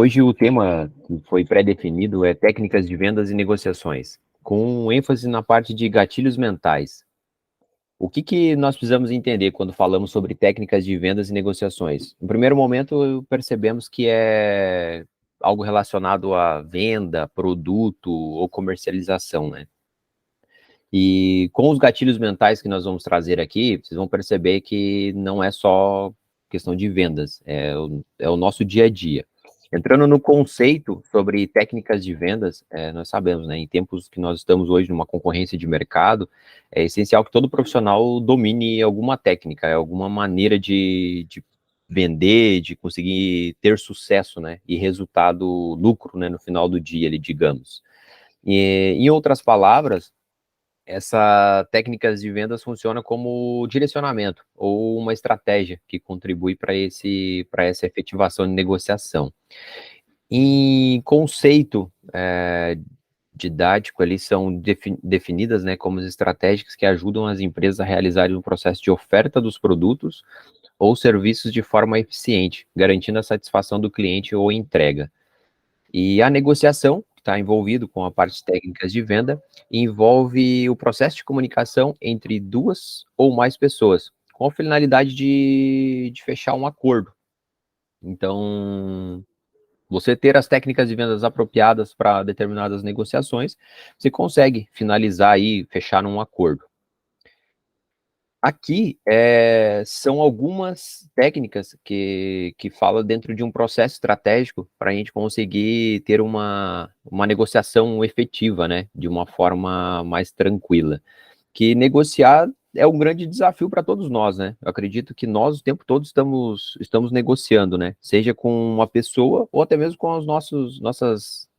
Hoje o tema que foi pré-definido é técnicas de vendas e negociações, com ênfase na parte de gatilhos mentais. O que nós precisamos entender quando falamos sobre técnicas de vendas e negociações? No primeiro momento, percebemos que é algo relacionado à venda, produto ou comercialização, né? E com os gatilhos mentais que nós vamos trazer aqui, vocês vão perceber que não é só questão de vendas, é o nosso dia a dia. Entrando no conceito sobre técnicas de vendas, nós sabemos, né, em tempos que nós estamos hoje numa concorrência de mercado, é essencial que todo profissional domine alguma técnica, alguma maneira de vender, de conseguir ter sucesso, né, e resultado, lucro, né, no final do dia, digamos. E, em outras palavras, essa técnicas de vendas funciona como direcionamento ou uma estratégia que contribui para essa efetivação de negociação. Em conceito didático, ali são definidas, né, como as estratégias que ajudam as empresas a realizarem um processo de oferta dos produtos ou serviços de forma eficiente, garantindo a satisfação do cliente ou entrega. E a negociação, que está envolvido com a parte técnicas de venda, envolve o processo de comunicação entre duas ou mais pessoas, com a finalidade de fechar um acordo. Então, você ter as técnicas de vendas apropriadas para determinadas negociações, você consegue finalizar aí, fechar um acordo. Aqui são algumas técnicas que fala dentro de um processo estratégico para a gente conseguir ter uma negociação efetiva, né? De uma forma mais tranquila. Que negociar é um grande desafio para todos nós, né? Eu acredito que nós o tempo todo estamos negociando, né? Seja com uma pessoa ou até mesmo com os nossas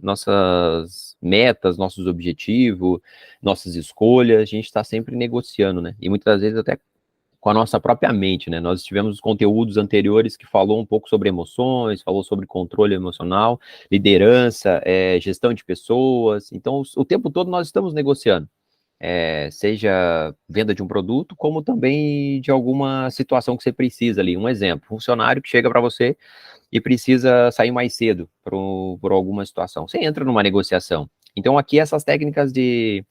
metas, nossos objetivos, nossas escolhas, a gente está sempre negociando, né? E muitas vezes até com a nossa própria mente, né? Nós tivemos os conteúdos anteriores que falou um pouco sobre emoções, falou sobre controle emocional, liderança, gestão de pessoas. Então, o tempo todo nós estamos negociando. Seja venda de um produto, como também de alguma situação que você precisa ali. Um exemplo, funcionário que chega para você e precisa sair mais cedo por alguma situação. Você entra numa negociação. Então, aqui essas técnicas de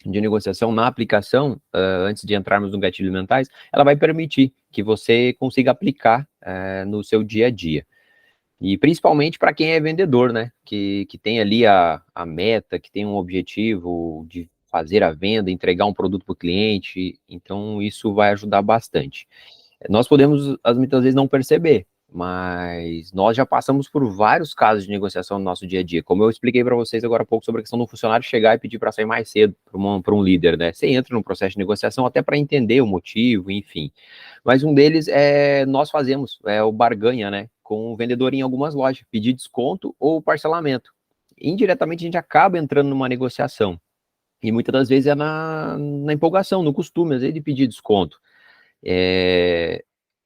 negociação na aplicação, antes de entrarmos no gatilho mentais, ela vai permitir que você consiga aplicar no seu dia a dia. E principalmente para quem é vendedor, né? Que tem ali a meta, que tem um objetivo de fazer a venda, entregar um produto para o cliente. Então, isso vai ajudar bastante. Nós podemos, muitas vezes, não perceber, mas nós já passamos por vários casos de negociação no nosso dia a dia. Como eu expliquei para vocês agora há pouco sobre a questão do funcionário chegar e pedir para sair mais cedo para um líder, né? Você entra no processo de negociação até para entender o motivo, enfim. Mas um deles nós fazemos, o barganha, né? Com o vendedor em algumas lojas, pedir desconto ou parcelamento. Indiretamente a gente acaba entrando numa negociação. E muitas das vezes é na empolgação, no costume, às vezes, de pedir desconto.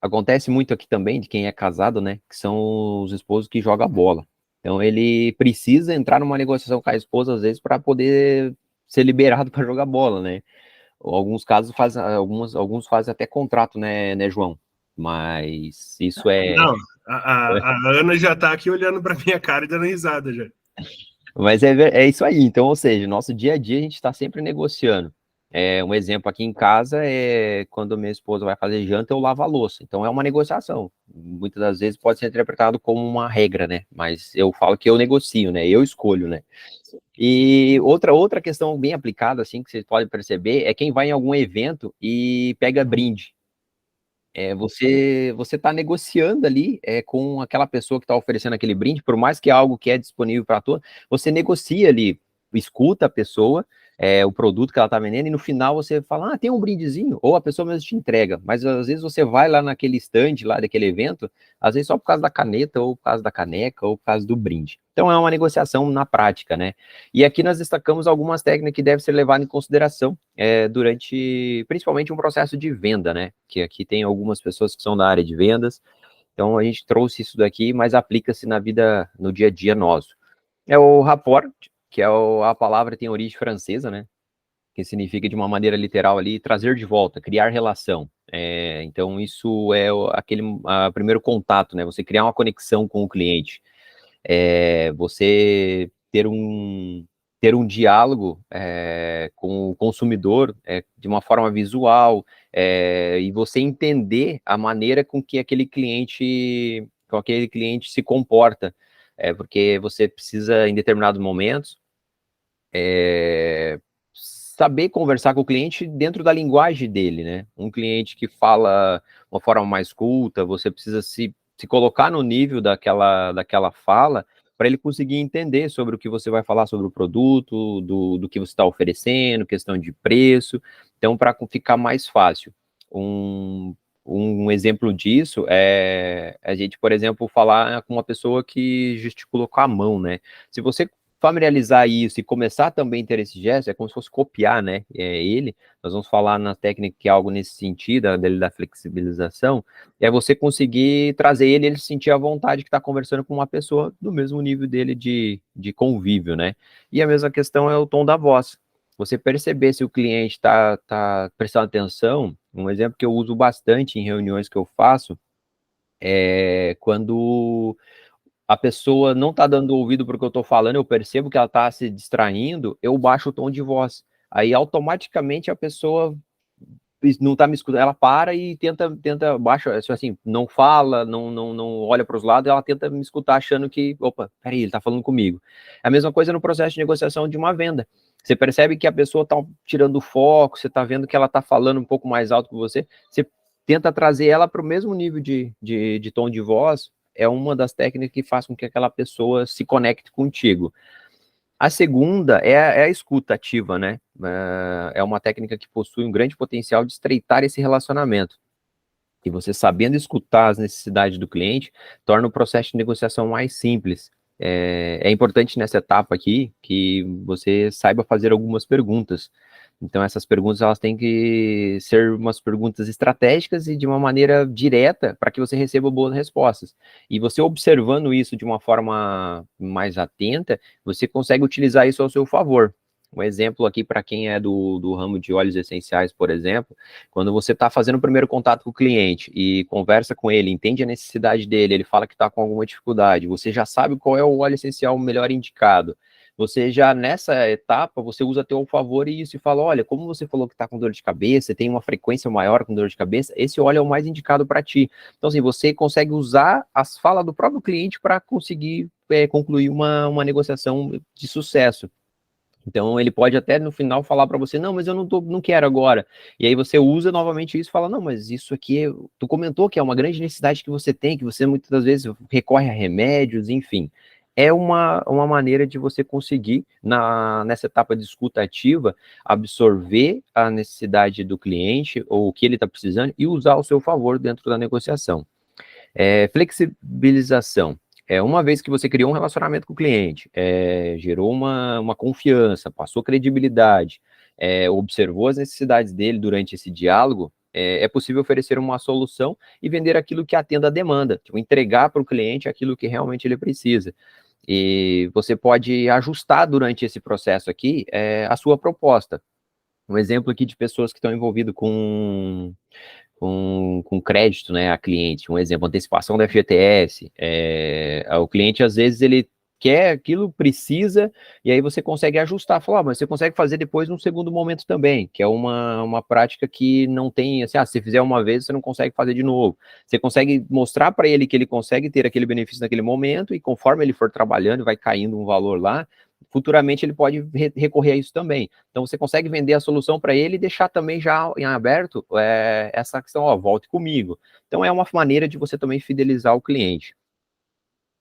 Acontece muito aqui também de quem é casado, né? Que são os esposos que jogam bola. Então ele precisa entrar numa negociação com a esposa, às vezes, para poder ser liberado para jogar bola, né? Alguns casos fazem, alguns fazem até contrato, né, João? Mas isso Não, a Ana já está aqui olhando para minha cara e dando risada já. Mas é isso aí. Então, ou seja, nosso dia a dia a gente está sempre negociando. Um exemplo aqui em casa é quando minha esposa vai fazer janta, eu lavo a louça. Então é uma negociação. Muitas das vezes pode ser interpretado como uma regra, né? Mas eu falo que eu negocio, né? Eu escolho, né? E outra questão bem aplicada, assim, que vocês podem perceber, é quem vai em algum evento e pega brinde. Você está negociando ali com aquela pessoa que está oferecendo aquele brinde, por mais que é algo que é disponível para todos, você negocia ali, escuta a pessoa, o produto que ela está vendendo, e no final você fala, tem um brindezinho, ou a pessoa mesmo te entrega, mas às vezes você vai lá naquele stand lá daquele evento, às vezes só por causa da caneta, ou por causa da caneca, ou por causa do brinde. Então é uma negociação na prática, né? E aqui nós destacamos algumas técnicas que devem ser levadas em consideração durante, principalmente, um processo de venda, né? Que aqui tem algumas pessoas que são da área de vendas, então a gente trouxe isso daqui, mas aplica-se na vida, no dia a dia nosso. É o rapport, que a palavra tem origem francesa, né? Que significa, de uma maneira literal ali, trazer de volta, criar relação. Então isso é aquele primeiro contato, né? Você criar uma conexão com o cliente. Você ter um diálogo com o consumidor de uma forma visual, e você entender a maneira com que aquele cliente se comporta, porque você precisa, em determinados momentos, saber conversar com o cliente dentro da linguagem dele, né? Um cliente que fala uma forma mais culta, você precisa se colocar no nível daquela fala para ele conseguir entender sobre o que você vai falar sobre o produto, do que você está oferecendo, questão de preço. Então, para ficar mais fácil. Um exemplo disso é a gente, por exemplo, falar com uma pessoa que gesticulou com a mão, né? Se você familiarizar isso e começar também a ter esse gesto, é como se fosse copiar, né, nós vamos falar na técnica que é algo nesse sentido, da flexibilização, é você conseguir trazer ele sentir a vontade que está conversando com uma pessoa do mesmo nível dele de convívio, né, e a mesma questão é o tom da voz, você perceber se o cliente está prestando atenção, um exemplo que eu uso bastante em reuniões que eu faço, é quando a pessoa não está dando ouvido para o que eu estou falando, eu percebo que ela está se distraindo, eu baixo o tom de voz. Aí, automaticamente, a pessoa não está me escutando, ela para e tenta baixa, assim, não fala, não olha para os lados, ela tenta me escutar achando que, opa, peraí, ele está falando comigo. É a mesma coisa no processo de negociação de uma venda. Você percebe que a pessoa está tirando o foco, você está vendo que ela está falando um pouco mais alto que você tenta trazer ela para o mesmo nível de tom de voz, é uma das técnicas que faz com que aquela pessoa se conecte contigo. A segunda é a escuta ativa, né? É uma técnica que possui um grande potencial de estreitar esse relacionamento. E você sabendo escutar as necessidades do cliente, torna o processo de negociação mais simples. É importante nessa etapa aqui que você saiba fazer algumas perguntas. Então, essas perguntas elas têm que ser umas perguntas estratégicas e de uma maneira direta para que você receba boas respostas. E você observando isso de uma forma mais atenta, você consegue utilizar isso ao seu favor. Um exemplo aqui para quem é do ramo de óleos essenciais, por exemplo, quando você está fazendo o primeiro contato com o cliente e conversa com ele, entende a necessidade dele, ele fala que está com alguma dificuldade, você já sabe qual é o óleo essencial melhor indicado. Você já, nessa etapa, você usa a teu favor e isso e fala, olha, como você falou que está com dor de cabeça, tem uma frequência maior com dor de cabeça, esse óleo é o mais indicado para ti. Então, assim, você consegue usar as falas do próprio cliente para conseguir concluir uma negociação de sucesso. Então, ele pode até no final falar para você, não, mas eu não quero agora. E aí você usa novamente isso e fala, não, mas isso aqui, tu comentou que é uma grande necessidade que você tem, que você muitas das vezes recorre a remédios, enfim. É uma maneira de você conseguir, nessa etapa de escuta ativa, absorver a necessidade do cliente, ou o que ele está precisando, e usar ao seu favor dentro da negociação. Flexibilização. Uma vez que você criou um relacionamento com o cliente, gerou uma confiança, passou credibilidade, observou as necessidades dele durante esse diálogo, é possível oferecer uma solução e vender aquilo que atenda a demanda, tipo, entregar para o cliente aquilo que realmente ele precisa. E você pode ajustar durante esse processo aqui a sua proposta. Um exemplo aqui de pessoas que estão envolvidas com crédito, né, a cliente, um exemplo, antecipação da FGTS, o cliente, às vezes, ele quer aquilo, precisa, e aí você consegue ajustar, falar, mas você consegue fazer depois num segundo momento também, que é uma prática que não tem, assim, se você fizer uma vez, você não consegue fazer de novo. Você consegue mostrar para ele que ele consegue ter aquele benefício naquele momento, e conforme ele for trabalhando, vai caindo um valor lá, futuramente ele pode recorrer a isso também. Então, você consegue vender a solução para ele e deixar também já em aberto essa questão, ó, volte comigo. Então, é uma maneira de você também fidelizar o cliente.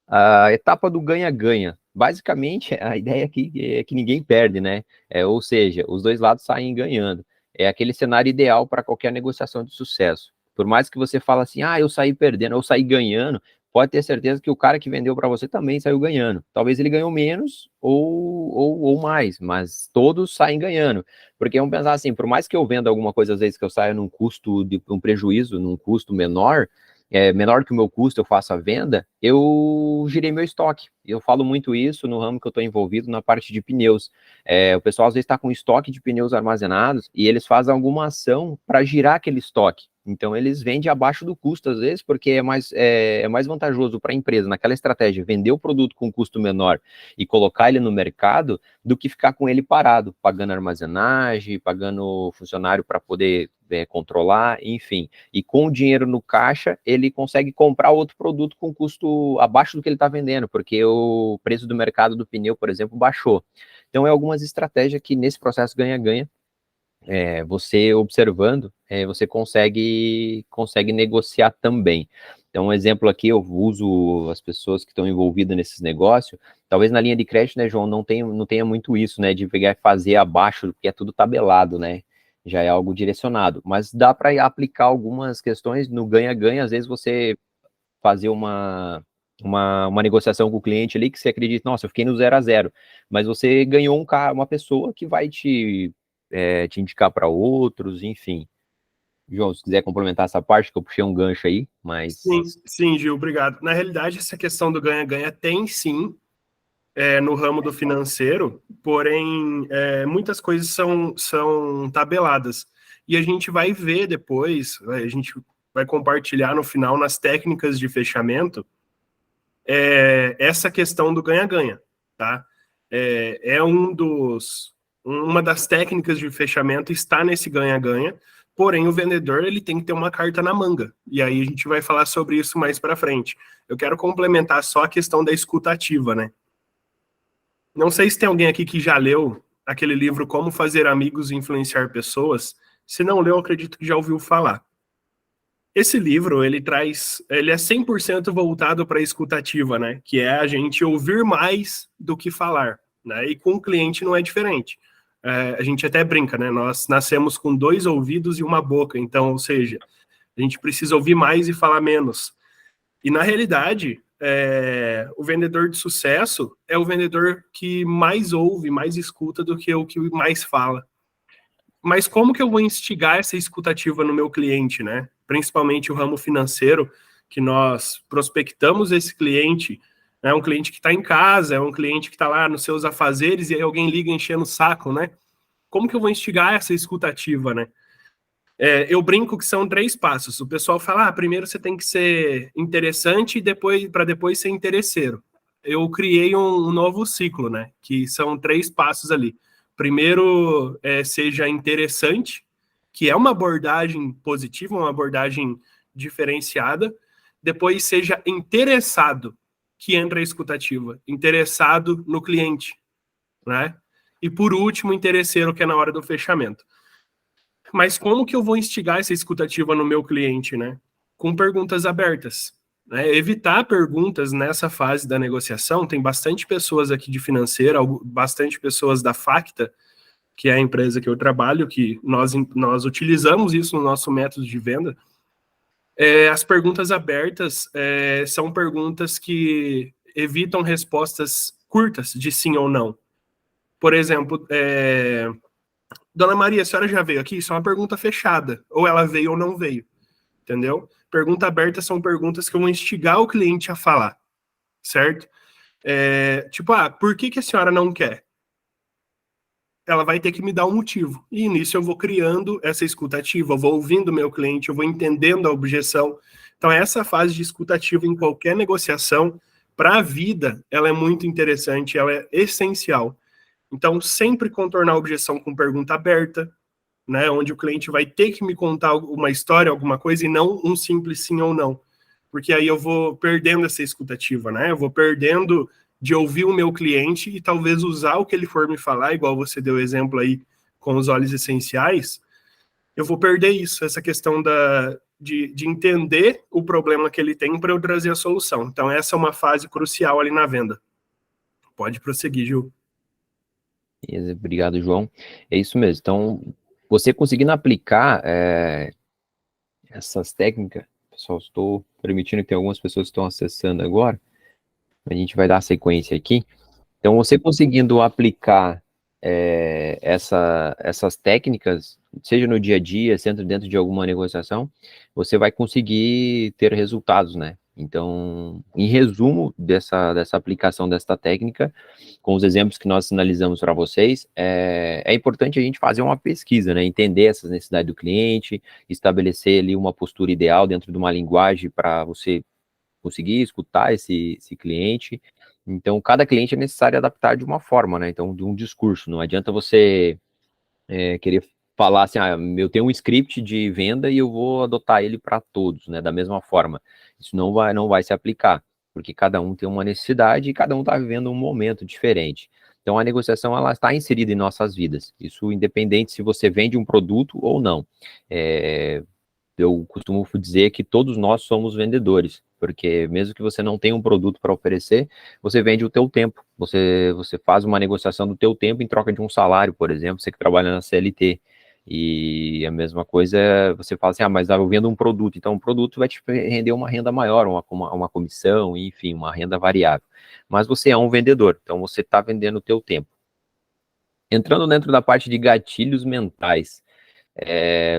A etapa do ganha-ganha. Basicamente, a ideia aqui é que ninguém perde, né? Ou seja, os dois lados saem ganhando. É aquele cenário ideal para qualquer negociação de sucesso. Por mais que você fale assim, eu saí perdendo, eu saí ganhando, pode ter certeza que o cara que vendeu para você também saiu ganhando. Talvez ele ganhou menos ou mais, mas todos saem ganhando. Porque vamos pensar assim, por mais que eu venda alguma coisa, às vezes que eu saia num custo, um prejuízo, num custo menor, menor que o meu custo, eu faço a venda, eu girei meu estoque. Eu falo muito isso no ramo que eu estou envolvido, na parte de pneus. O pessoal às vezes está com estoque de pneus armazenados e eles fazem alguma ação para girar aquele estoque. Então, eles vendem abaixo do custo, às vezes, porque é mais vantajoso para a empresa, naquela estratégia, vender o produto com custo menor e colocar ele no mercado, do que ficar com ele parado, pagando armazenagem, pagando funcionário para poder controlar, enfim. E com o dinheiro no caixa, ele consegue comprar outro produto com custo abaixo do que ele está vendendo, porque o preço do mercado do pneu, por exemplo, baixou. Então, algumas estratégias que nesse processo ganha-ganha, você observando, você consegue negociar também. Então, um exemplo aqui, eu uso as pessoas que estão envolvidas nesses negócios, talvez na linha de crédito, né, João, não tenha muito isso, né, de pegar e fazer abaixo, porque é tudo tabelado, né, já é algo direcionado, mas dá para aplicar algumas questões no ganha-ganha, às vezes você fazer uma negociação com o cliente ali que você acredita, nossa, eu fiquei no 0 a 0, mas você ganhou uma pessoa que vai te indicar para outros, enfim. João, se quiser complementar essa parte, que eu puxei um gancho aí, mas... Sim, Gil, obrigado. Na realidade, essa questão do ganha-ganha tem sim no ramo do financeiro, porém, muitas coisas são tabeladas. E a gente vai ver depois, a gente vai compartilhar no final, nas técnicas de fechamento, essa questão do ganha-ganha, tá? Uma das técnicas de fechamento está nesse ganha-ganha, porém o vendedor ele tem que ter uma carta na manga, e aí a gente vai falar sobre isso mais para frente. Eu quero complementar só a questão da escuta ativa, né? Não sei se tem alguém aqui que já leu aquele livro Como Fazer Amigos e Influenciar Pessoas. Se não leu, acredito que já ouviu falar. Esse livro, ele é 100% voltado para a escuta ativa, né? Que é a gente ouvir mais do que falar, né? E com o cliente não é diferente. A gente até brinca, né? Nós nascemos com 2 ouvidos e uma boca, então, ou seja, a gente precisa ouvir mais e falar menos. E na realidade, o vendedor de sucesso é o vendedor que mais ouve, mais escuta do que o que mais fala. Mas como que eu vou instigar essa escutativa no meu cliente, né? Principalmente o ramo financeiro, que nós prospectamos esse cliente, é um cliente que está em casa, é um cliente que está lá nos seus afazeres e aí alguém liga enchendo o saco, né? Como que eu vou instigar essa escutativa, né? Eu brinco que são 3 passos. O pessoal fala, primeiro você tem que ser interessante para depois ser interesseiro. Eu criei um novo ciclo, né? Que são 3 passos ali. Primeiro, seja interessante, que é uma abordagem positiva, uma abordagem diferenciada. Depois, seja interessado, que entra a escutativa. Interessado no cliente, né? E por último, interesseiro, que é na hora do fechamento. Mas como que eu vou instigar essa escutativa no meu cliente, né? Com perguntas abertas. Né? Evitar perguntas nessa fase da negociação. Tem bastante pessoas aqui de financeira, bastante pessoas da Facta, que é a empresa que eu trabalho, que nós utilizamos isso no nosso método de venda. As perguntas abertas são perguntas que evitam respostas curtas de sim ou não. Por exemplo, Dona Maria, a senhora já veio aqui? Isso é uma pergunta fechada. Ou ela veio ou não veio. Entendeu? Pergunta aberta são perguntas que vão instigar o cliente a falar. Certo? Tipo, por que a senhora não quer? Ela vai ter que me dar um motivo. E nisso eu vou criando essa escutativa, eu vou ouvindo o meu cliente, eu vou entendendo a objeção. Então, essa fase de escutativa em qualquer negociação, para a vida, ela é muito interessante, ela é essencial. Então, sempre contornar a objeção com pergunta aberta, né, onde o cliente vai ter que me contar uma história, alguma coisa, e não um simples sim ou não. Porque aí eu vou perdendo essa escutativa, né? Eu vou perdendo de ouvir o meu cliente e talvez usar o que ele for me falar, igual você deu exemplo aí com os óleos essenciais, eu vou perder isso, essa questão de entender o problema que ele tem para eu trazer a solução. Então, essa é uma fase crucial ali na venda. Pode prosseguir, Gil. Obrigado, João. É isso mesmo. Então, você conseguindo aplicar essas técnicas, pessoal, estou permitindo que tem algumas pessoas que estão acessando agora, a gente vai dar sequência aqui. Então, você conseguindo aplicar essas técnicas, seja no dia a dia, seja dentro de alguma negociação, você vai conseguir ter resultados, né? Então, em resumo dessa aplicação desta técnica, com os exemplos que nós sinalizamos para vocês, é importante a gente fazer uma pesquisa, né? Entender essas necessidades do cliente, estabelecer ali uma postura ideal dentro de uma linguagem para você conseguir escutar esse cliente. Então, cada cliente é necessário adaptar de uma forma, né? Então, de um discurso. Não adianta você querer falar assim, eu tenho um script de venda e eu vou adotar ele para todos, né? Da mesma forma. Isso não vai se aplicar, porque cada um tem uma necessidade e cada um está vivendo um momento diferente. Então, a negociação, ela está inserida em nossas vidas. Isso independente se você vende um produto ou não. Eu costumo dizer que todos nós somos vendedores, porque mesmo que você não tenha um produto para oferecer, você vende o teu tempo, você faz uma negociação do teu tempo em troca de um salário, por exemplo, você que trabalha na CLT, e a mesma coisa, você fala assim, mas eu vendo um produto, então o produto vai te render uma renda maior, uma comissão, enfim, uma renda variável, mas você é um vendedor, então você está vendendo o teu tempo. Entrando dentro da parte de gatilhos mentais,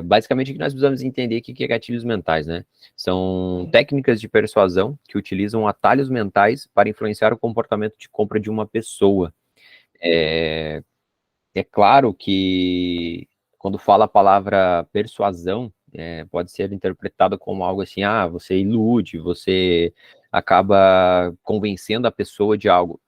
basicamente, o que nós precisamos entender aqui que é gatilhos mentais, né? São técnicas de persuasão que utilizam atalhos mentais para influenciar o comportamento de compra de uma pessoa. É claro que quando fala a palavra persuasão, pode ser interpretado como algo assim, você ilude, você acaba convencendo a pessoa de algo.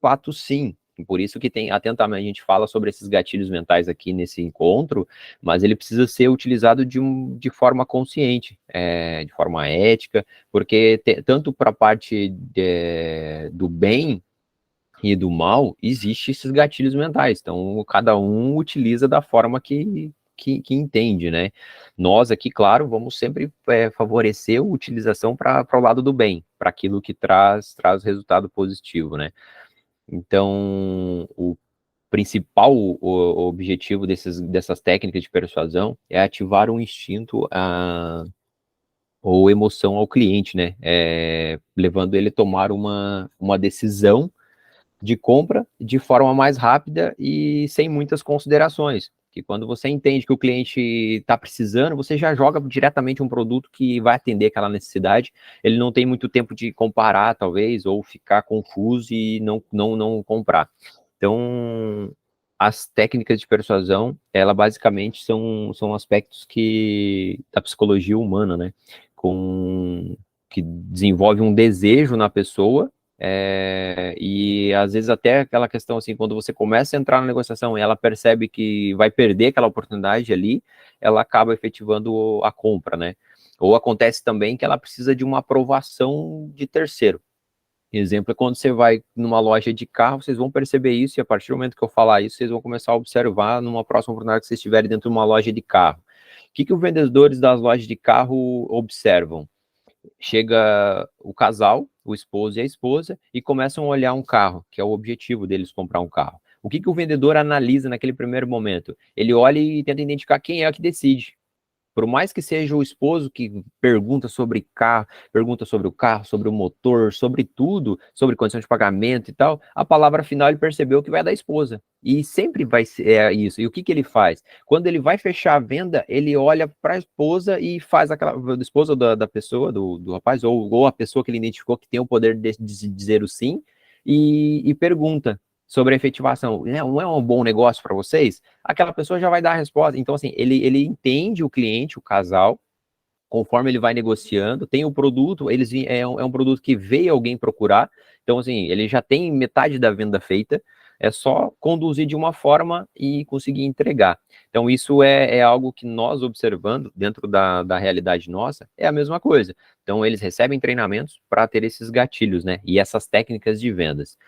Fato, sim. Por isso que tem, atentamente, a gente fala sobre esses gatilhos mentais aqui nesse encontro, mas ele precisa ser utilizado de forma consciente, de forma ética, porque tanto para a parte do bem e do mal, existem esses gatilhos mentais. Então, cada um utiliza da forma que entende, né? Nós aqui, claro, vamos sempre favorecer a utilização para o lado do bem, para aquilo que traz resultado positivo, né? Então, o principal objetivo dessas técnicas de persuasão é ativar um instinto ou emoção ao cliente, né? Levando ele a tomar uma decisão de compra de forma mais rápida e sem muitas considerações. Que quando você entende que o cliente está precisando, você já joga diretamente um produto que vai atender aquela necessidade. Ele não tem muito tempo de comparar, talvez, ou ficar confuso e não comprar. Então, as técnicas de persuasão, ela basicamente são aspectos da psicologia humana, né? Que desenvolve um desejo na pessoa e às vezes até aquela questão assim, quando você começa a entrar na negociação e ela percebe que vai perder aquela oportunidade ali, ela acaba efetivando a compra, né? Ou acontece também que ela precisa de uma aprovação de terceiro. Exemplo é quando você vai numa loja de carro, vocês vão perceber isso, e a partir do momento que eu falar isso, vocês vão começar a observar numa próxima oportunidade que vocês estiverem dentro de uma loja de carro. O que os vendedores das lojas de carro observam? Chega o casal, o esposo e a esposa, e começam a olhar um carro, que é o objetivo deles comprar um carro. O que o vendedor analisa naquele primeiro momento? Ele olha e tenta identificar quem é que decide. Por mais que seja o esposo que pergunta sobre carro, pergunta sobre o carro, sobre o motor, sobre tudo, sobre condição de pagamento e tal, a palavra final ele percebeu que vai da esposa. E sempre vai ser isso. E o que ele faz? Quando ele vai fechar a venda, ele olha para a esposa e faz aquela esposa da pessoa, do rapaz, ou a pessoa que ele identificou que tem o poder de dizer o sim, e pergunta sobre a efetivação. Não é um bom negócio para vocês? Aquela pessoa já vai dar a resposta. Então, assim, ele entende o cliente, o casal, conforme ele vai negociando, tem o produto, é um produto que veio alguém procurar, então, assim, ele já tem metade da venda feita, é só conduzir de uma forma e conseguir entregar. Então, isso é algo que nós observando dentro da realidade nossa, é a mesma coisa. Então, eles recebem treinamentos para ter esses gatilhos, né, e essas técnicas de vendas.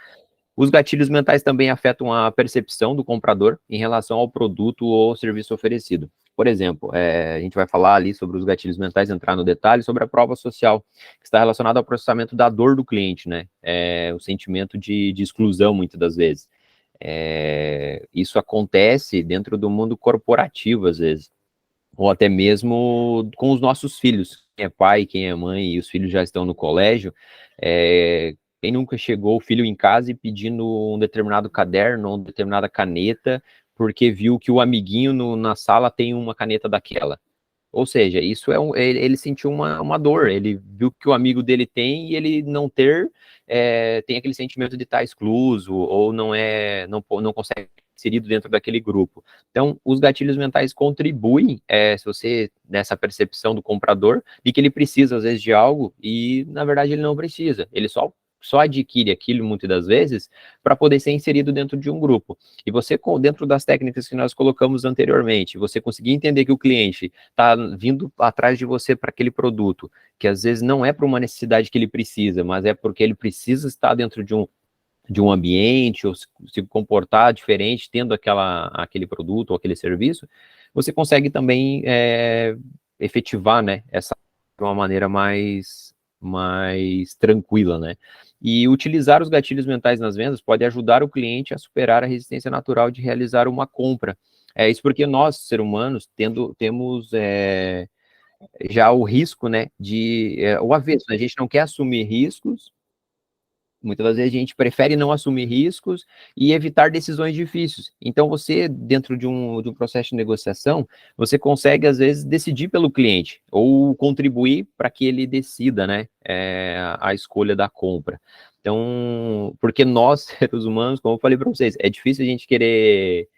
Os gatilhos mentais também afetam a percepção do comprador em relação ao produto ou serviço oferecido. Por exemplo, a gente vai falar ali sobre os gatilhos mentais, entrar no detalhe sobre a prova social, que está relacionada ao processamento da dor do cliente, né? O sentimento de exclusão, muitas das vezes. Isso acontece dentro do mundo corporativo, às vezes, ou até mesmo com os nossos filhos. Quem é pai, quem é mãe e os filhos já estão no colégio, quem nunca chegou o filho em casa e pedindo um determinado caderno ou uma determinada caneta, porque viu que o amiguinho na sala tem uma caneta daquela. Ou seja, isso ele sentiu uma dor, ele viu que o amigo dele tem e ele não ter, tem aquele sentimento de estar excluso ou não consegue ser inserido dentro daquele grupo. Então, os gatilhos mentais contribuem, se você, nessa percepção do comprador, de que ele precisa, às vezes, de algo e, na verdade, ele não precisa. Ele só adquire aquilo, muitas das vezes, para poder ser inserido dentro de um grupo. E você, dentro das técnicas que nós colocamos anteriormente, você conseguir entender que o cliente está vindo atrás de você para aquele produto, que às vezes não é para uma necessidade que ele precisa, mas é porque ele precisa estar dentro de um ambiente, ou se comportar diferente, tendo aquele produto ou aquele serviço, você consegue também efetivar, né, essa de uma maneira mais tranquila, né? E utilizar os gatilhos mentais nas vendas pode ajudar o cliente a superar a resistência natural de realizar uma compra. Isso porque nós, seres humanos, temos já o risco, né, o avesso, né? A gente não quer assumir riscos. Muitas das vezes a gente prefere não assumir riscos e evitar decisões difíceis. Então, você, dentro de um processo de negociação, você consegue, às vezes, decidir pelo cliente ou contribuir para que ele decida, né, a escolha da compra. Então, porque nós, seres humanos, como eu falei para vocês, é difícil a gente querer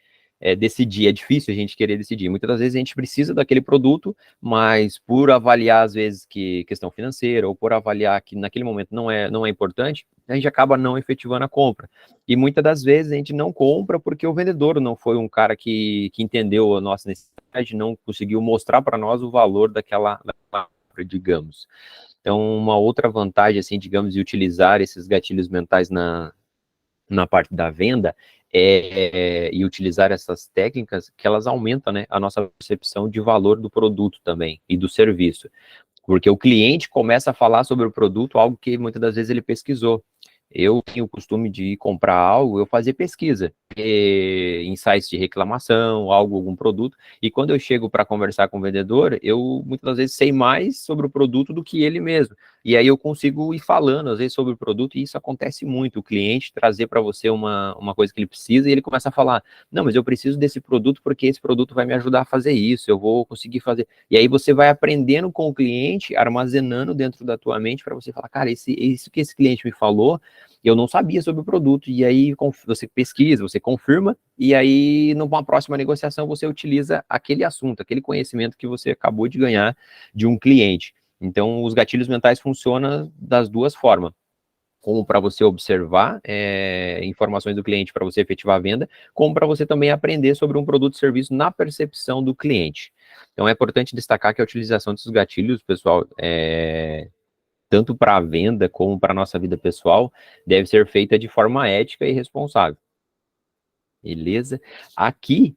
decidir, é difícil a gente querer decidir. Muitas das vezes a gente precisa daquele produto, mas por avaliar, às vezes, que questão financeira, ou por avaliar que naquele momento não é importante, a gente acaba não efetivando a compra. E muitas das vezes a gente não compra porque o vendedor não foi um cara que entendeu a nossa necessidade, não conseguiu mostrar para nós o valor daquela compra, digamos. Então, uma outra vantagem, assim, digamos, de utilizar esses gatilhos mentais na parte da venda e utilizar essas técnicas, que elas aumentam, né, a nossa percepção de valor do produto também e do serviço. Porque o cliente começa a falar sobre o produto, algo que muitas das vezes ele pesquisou. Eu tenho o costume de comprar algo, eu fazer pesquisa, em sites de reclamação, algum produto, e quando eu chego para conversar com o vendedor, eu muitas das vezes sei mais sobre o produto do que ele mesmo. E aí eu consigo ir falando, às vezes, sobre o produto, e isso acontece muito, o cliente trazer para você uma coisa que ele precisa, e ele começa a falar, não, mas eu preciso desse produto porque esse produto vai me ajudar a fazer isso, eu vou conseguir fazer. E aí você vai aprendendo com o cliente, armazenando dentro da tua mente para você falar, cara, isso que esse cliente me falou, eu não sabia sobre o produto, e aí você pesquisa, você confirma, e aí numa próxima negociação você utiliza aquele assunto, aquele conhecimento que você acabou de ganhar de um cliente. Então, os gatilhos mentais funcionam das duas formas, como para você observar informações do cliente para você efetivar a venda, como para você também aprender sobre um produto ou serviço na percepção do cliente. Então, é importante destacar que a utilização desses gatilhos, pessoal, tanto para a venda como para a nossa vida pessoal, deve ser feita de forma ética e responsável. Beleza? Aqui,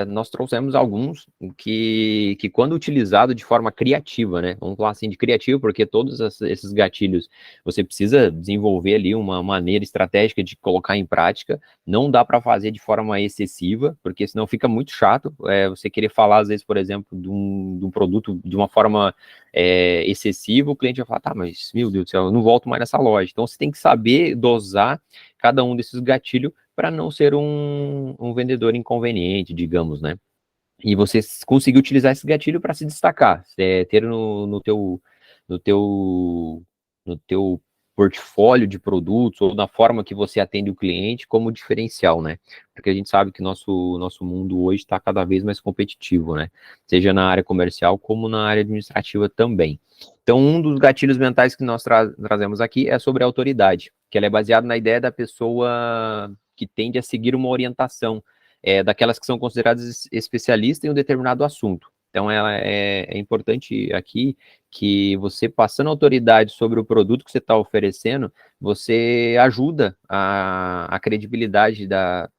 nós trouxemos alguns que quando utilizado de forma criativa, né? Vamos falar assim de criativo, porque todos esses gatilhos você precisa desenvolver ali uma maneira estratégica de colocar em prática. Não dá para fazer de forma excessiva, porque senão fica muito chato. Você querer falar, às vezes, por exemplo, de um produto de uma forma excessiva, o cliente vai falar, tá, mas, meu Deus do céu, eu não volto mais nessa loja. Então, você tem que saber dosar cada um desses gatilhos para não ser um vendedor inconveniente, digamos, né? E você conseguir utilizar esse gatilho para se destacar, ter no teu, no teu portfólio de produtos ou na forma que você atende o cliente como diferencial, né? Porque a gente sabe que nosso mundo hoje está cada vez mais competitivo, né? Seja na área comercial como na área administrativa também. Então, um dos gatilhos mentais que nós trazemos aqui é sobre a autoridade, que ela é baseada na ideia da pessoa que tende a seguir uma orientação, daquelas que são consideradas especialistas em um determinado assunto. Então, ela é importante aqui que você, passando autoridade sobre o produto que você está oferecendo, você ajuda a credibilidade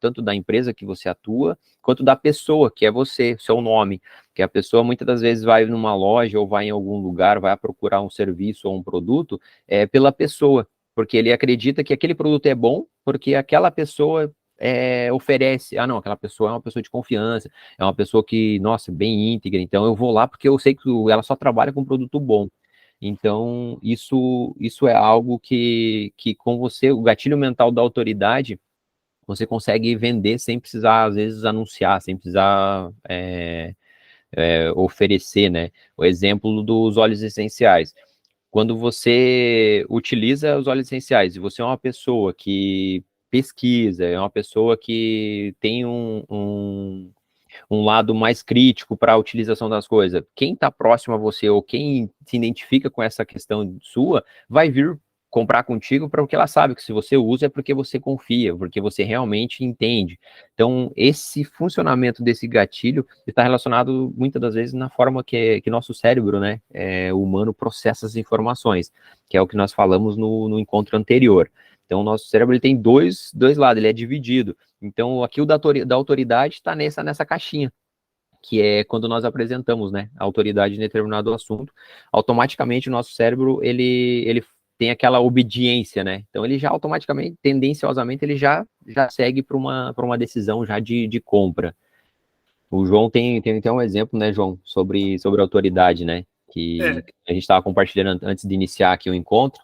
tanto da empresa que você atua, quanto da pessoa, que é você, seu nome. Que a pessoa, muitas das vezes, vai numa loja ou vai em algum lugar, vai procurar um serviço ou um produto, pela pessoa, porque ele acredita que aquele produto é bom, porque aquela pessoa oferece, não, aquela pessoa é uma pessoa de confiança, é uma pessoa que, nossa, bem íntegra, então eu vou lá porque eu sei que ela só trabalha com produto bom. Então, isso é algo que com você, o gatilho mental da autoridade, você consegue vender sem precisar, às vezes, anunciar, sem precisar oferecer, né? O exemplo dos óleos essenciais. Quando você utiliza os óleos essenciais e você é uma pessoa que pesquisa, é uma pessoa que tem um lado mais crítico para a utilização das coisas, quem está próximo a você ou quem se identifica com essa questão sua, vai vir comprar contigo porque ela sabe que se você usa é porque você confia, porque você realmente entende. Então, esse funcionamento desse gatilho está relacionado muitas das vezes na forma que nosso cérebro, né, humano processa as informações, que é o que nós falamos no encontro anterior. Então, o nosso cérebro ele tem dois lados, ele é dividido. Então, aqui o da autoridade está nessa caixinha, que é quando nós apresentamos, né, a autoridade em determinado assunto, automaticamente o nosso cérebro, ele tem aquela obediência, né? Então, ele já automaticamente, tendenciosamente, ele já segue para uma decisão já de compra. O João tem um exemplo, né, João, sobre autoridade, né? Que a gente estava compartilhando antes de iniciar aqui o encontro,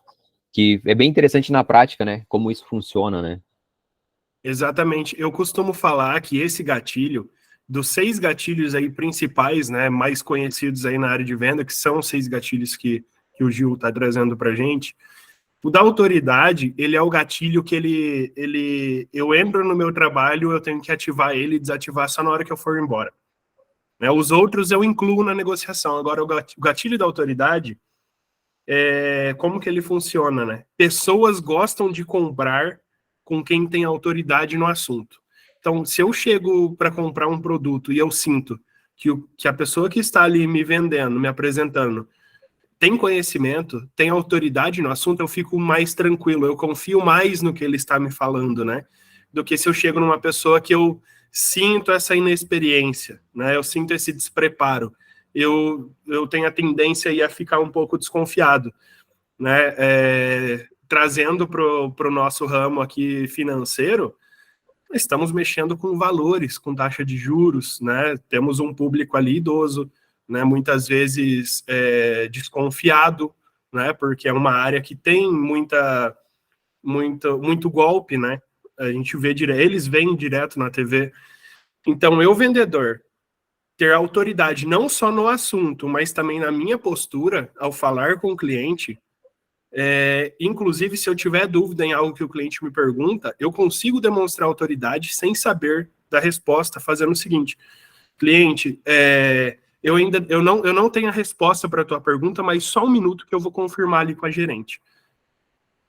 que é bem interessante na prática, né? Como isso funciona, né? Exatamente. Eu costumo falar que esse gatilho, dos 6 gatilhos aí principais, né, mais conhecidos aí na área de venda, que são os 6 gatilhos que o Gil está trazendo para a gente, o da autoridade, ele é o gatilho que eu entro no meu trabalho, eu tenho que ativar ele e desativar só na hora que eu for embora. Né? Os outros eu incluo na negociação. Agora, o gatilho da autoridade, como que ele funciona, né? Pessoas gostam de comprar com quem tem autoridade no assunto. Então, se eu chego para comprar um produto e eu sinto que a pessoa que está ali me vendendo, me apresentando, tem conhecimento, tem autoridade no assunto, eu fico mais tranquilo, eu confio mais no que ele está me falando, né? Do que se eu chego numa pessoa que eu sinto essa inexperiência, né? Eu sinto esse despreparo. Eu tenho a tendência a ficar um pouco desconfiado, né? Trazendo para o nosso ramo aqui financeiro, estamos mexendo com valores, com taxa de juros, né? Temos um público ali idoso, né? Muitas vezes desconfiado, né? Porque é uma área que tem muito golpe, né? A gente vê eles veem direto na TV. Então, eu, vendedor, ter autoridade não só no assunto, mas também na minha postura ao falar com o cliente. Inclusive, se eu tiver dúvida em algo que o cliente me pergunta, eu consigo demonstrar autoridade sem saber da resposta, fazendo o seguinte: cliente, eu não tenho a resposta para a tua pergunta, mas só um minuto que eu vou confirmar ali com a gerente.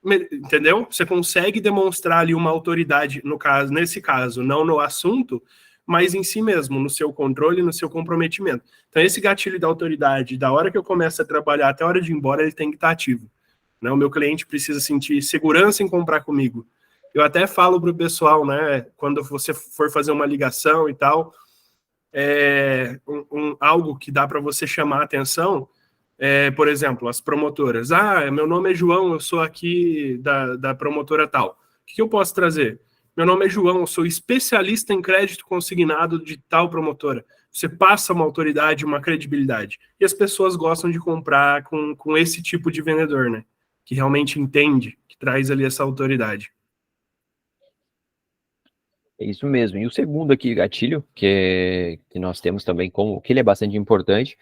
Entendeu? Você consegue demonstrar ali uma autoridade, nesse caso, não no assunto, mas em si mesmo, no seu controle, no seu comprometimento. Então, esse gatilho da autoridade, da hora que eu começo a trabalhar até a hora de ir embora, ele tem que estar ativo. Né? O meu cliente precisa sentir segurança em comprar comigo. Eu até falo para o pessoal, né, quando você for fazer uma ligação e tal, algo que dá para você chamar a atenção, por exemplo, as promotoras. Meu nome é João, eu sou aqui da promotora tal. O que eu posso trazer? Meu nome é João, eu sou especialista em crédito consignado de tal promotora. Você passa uma autoridade, uma credibilidade. E as pessoas gostam de comprar com esse tipo de vendedor, né? Que realmente entende, que traz ali essa autoridade. É isso mesmo. E o segundo aqui, gatilho, que nós temos também, que ele é bastante importante,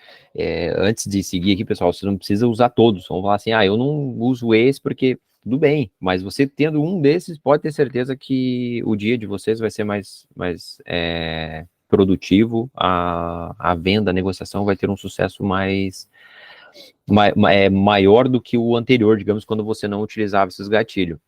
antes de seguir aqui, pessoal, você não precisa usar todos. Vamos falar assim, eu não uso esse porque tudo bem, mas você tendo um desses, pode ter certeza que o dia de vocês vai ser mais produtivo, a venda, a negociação vai ter um sucesso maior do que o anterior, digamos, quando você não utilizava esses gatilhos.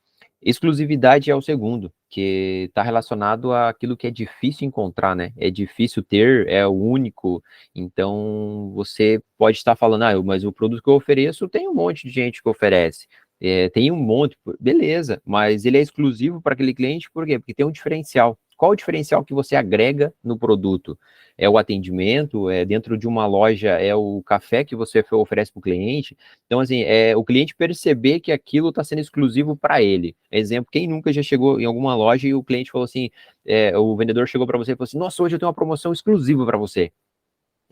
Exclusividade é o segundo, que está relacionado àquilo que é difícil encontrar, né? É difícil ter, é o único. Então, você pode estar falando, mas o produto que eu ofereço tem um monte de gente que oferece. Tem um monte, beleza, mas ele é exclusivo para aquele cliente, por quê? Porque tem um diferencial. Qual o diferencial que você agrega no produto? É o atendimento? É dentro de uma loja? É o café que você oferece para o cliente? Então, assim, o cliente perceber que aquilo está sendo exclusivo para ele. Exemplo, quem nunca já chegou em alguma loja e o cliente falou assim, o vendedor chegou para você e falou assim, nossa, hoje eu tenho uma promoção exclusiva para você.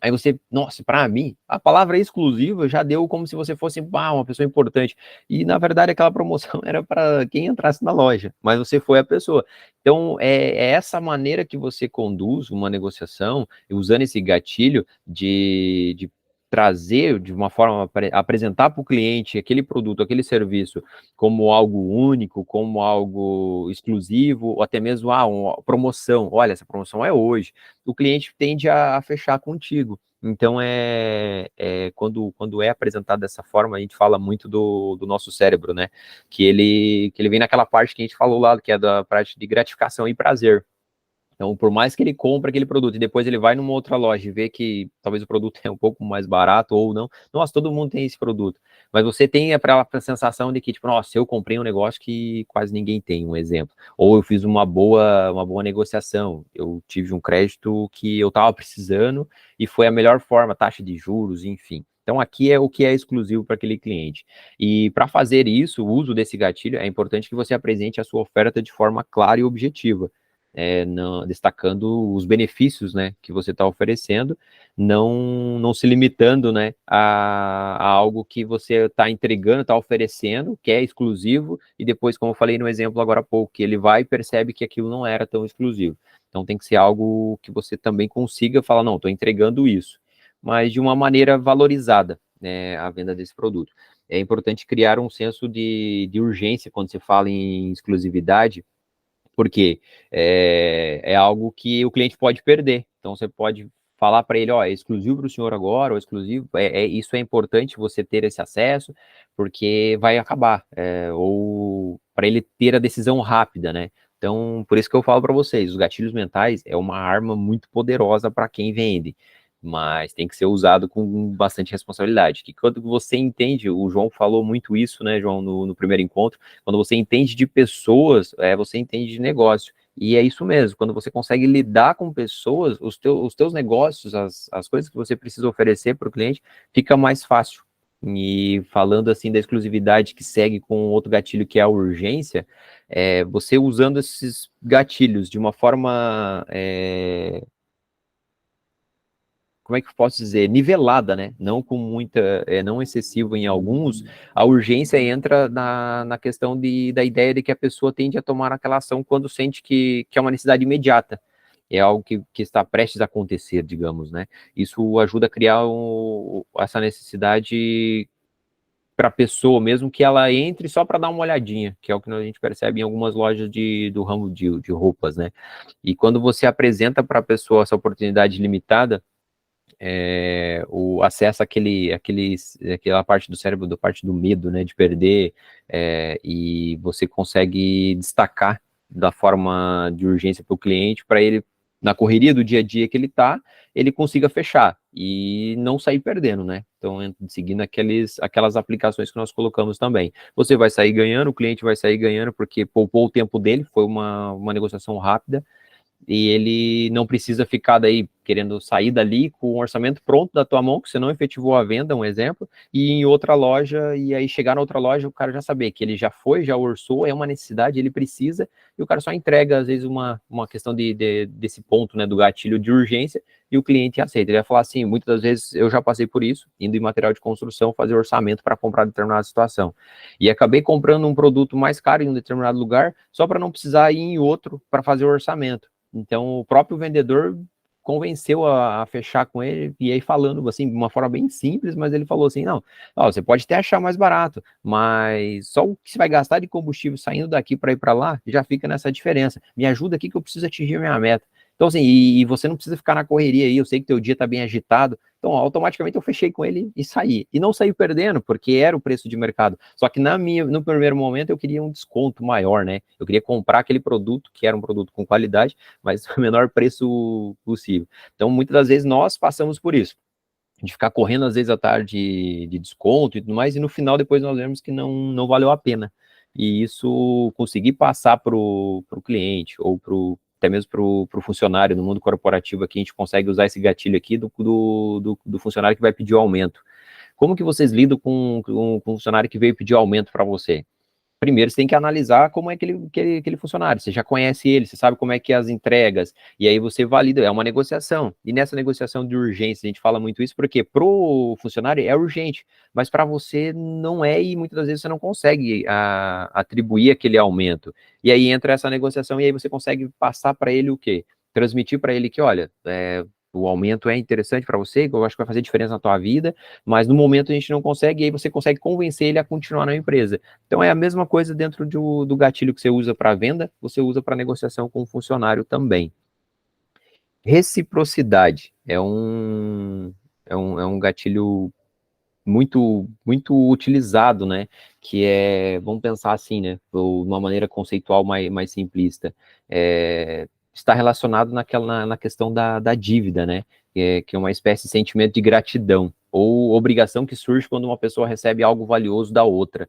Aí você, nossa, para mim, a palavra exclusiva já deu como se você fosse uma pessoa importante. E, na verdade, aquela promoção era para quem entrasse na loja, mas você foi a pessoa. Então, é essa maneira que você conduz uma negociação, usando esse gatilho de trazer de uma forma, apresentar para o cliente aquele produto, aquele serviço como algo único, como algo exclusivo, ou até mesmo uma promoção. Olha, essa promoção é hoje. O cliente tende a fechar contigo. Então, quando é apresentado dessa forma, a gente fala muito do nosso cérebro, né? Que ele vem naquela parte que a gente falou lá, que é da parte de gratificação e prazer. Então, por mais que ele compre aquele produto e depois ele vai numa outra loja e vê que talvez o produto é um pouco mais barato ou não, nossa, todo mundo tem esse produto. Mas você tem a sensação de que, tipo, nossa, eu comprei um negócio que quase ninguém tem, um exemplo. Ou eu fiz uma boa negociação, eu tive um crédito que eu estava precisando e foi a melhor forma, taxa de juros, enfim. Então, aqui é o que é exclusivo para aquele cliente. E para fazer isso, o uso desse gatilho, é importante que você apresente a sua oferta de forma clara e objetiva. Destacando os benefícios, né, que você está oferecendo, não se limitando, né, a algo que você está entregando, está oferecendo, que é exclusivo, e depois, como eu falei no exemplo agora há pouco, que ele vai e percebe que aquilo não era tão exclusivo. Então tem que ser algo que você também consiga falar, não, estou entregando isso, mas de uma maneira valorizada, né, a venda desse produto. É importante criar um senso de urgência quando se fala em exclusividade, porque é algo que o cliente pode perder. Então, você pode falar para ele, ó, é exclusivo para o senhor agora, ou exclusivo, isso é importante você ter esse acesso, porque vai acabar, ou para ele ter a decisão rápida, né? Então, por isso que eu falo para vocês, os gatilhos mentais é uma arma muito poderosa para quem vende, mas tem que ser usado com bastante responsabilidade. Que quando você entende, o João falou muito isso, né, João, no primeiro encontro, quando você entende de pessoas, você entende de negócio. E é isso mesmo, quando você consegue lidar com pessoas, os teus negócios, as coisas que você precisa oferecer para o cliente, fica mais fácil. E falando assim da exclusividade que segue com outro gatilho que é a urgência, você usando esses gatilhos de uma forma como é que eu posso dizer, nivelada, né? Não com muita, não excessivo em alguns, a urgência entra na questão da ideia de que a pessoa tende a tomar aquela ação quando sente que é uma necessidade imediata. É algo que está prestes a acontecer, digamos, né? Isso ajuda a criar essa necessidade para a pessoa, mesmo que ela entre só para dar uma olhadinha, que é o que a gente percebe em algumas lojas do ramo de roupas, né? E quando você apresenta para a pessoa essa oportunidade limitada, o acesso àquela parte do cérebro, da parte do medo, né, de perder, e você consegue destacar da forma de urgência para o cliente, para ele, na correria do dia a dia que ele está, ele consiga fechar e não sair perdendo, né? Então, seguindo aquelas aplicações que nós colocamos também. Você vai sair ganhando, o cliente vai sair ganhando, porque poupou o tempo dele, foi uma negociação rápida, e ele não precisa ficar daí querendo sair dali com o orçamento pronto da tua mão, que você não efetivou a venda, um exemplo, e em outra loja, e aí chegar na outra loja, o cara já saber que ele já foi, já orçou, é uma necessidade, ele precisa, e o cara só entrega, às vezes, uma questão desse ponto, né, do gatilho de urgência, e o cliente aceita. Ele vai falar assim, muitas das vezes eu já passei por isso, indo em material de construção, fazer orçamento para comprar determinada situação. E acabei comprando um produto mais caro em um determinado lugar, só para não precisar ir em outro para fazer o orçamento. Então, o próprio vendedor convenceu a fechar com ele, e aí falando, assim, de uma forma bem simples, mas ele falou assim, não, você pode até achar mais barato, mas só o que você vai gastar de combustível saindo daqui para ir para lá, já fica nessa diferença. Me ajuda aqui que eu preciso atingir a minha meta. Então, assim, e você não precisa ficar na correria aí, eu sei que teu dia tá bem agitado, então automaticamente eu fechei com ele e saí. E não saí perdendo, porque era o preço de mercado. Só que no primeiro momento eu queria um desconto maior, né? Eu queria comprar aquele produto, que era um produto com qualidade, mas o menor preço possível. Então, muitas das vezes nós passamos por isso, de ficar correndo às vezes à tarde de desconto e tudo mais, e no final depois nós vemos que não valeu a pena. E isso conseguir passar para o cliente, ou até mesmo para o funcionário no mundo corporativo aqui, a gente consegue usar esse gatilho aqui do funcionário que vai pedir o aumento. Como que vocês lidam com um funcionário que veio pedir aumento para você? primeiro você tem que analisar como é aquele funcionário, você já conhece ele, você sabe como é que é as entregas, e aí você valida, é uma negociação, e nessa negociação de urgência, a gente fala muito isso porque pro funcionário é urgente, mas para você não é, e muitas das vezes você não consegue atribuir aquele aumento, e aí entra essa negociação, e aí você consegue passar para ele o quê? Transmitir para ele que, olha, o aumento é interessante para você, eu acho que vai fazer diferença na tua vida, mas no momento a gente não consegue, e aí você consegue convencer ele a continuar na empresa. Então é a mesma coisa dentro do gatilho que você usa para venda, você usa para negociação com o funcionário também. Reciprocidade é um gatilho muito, muito utilizado, né? Que vamos pensar assim, né? Ou, de uma maneira conceitual mais simplista, está relacionado na questão da dívida, né? Que é uma espécie de sentimento de gratidão ou obrigação que surge quando uma pessoa recebe algo valioso da outra.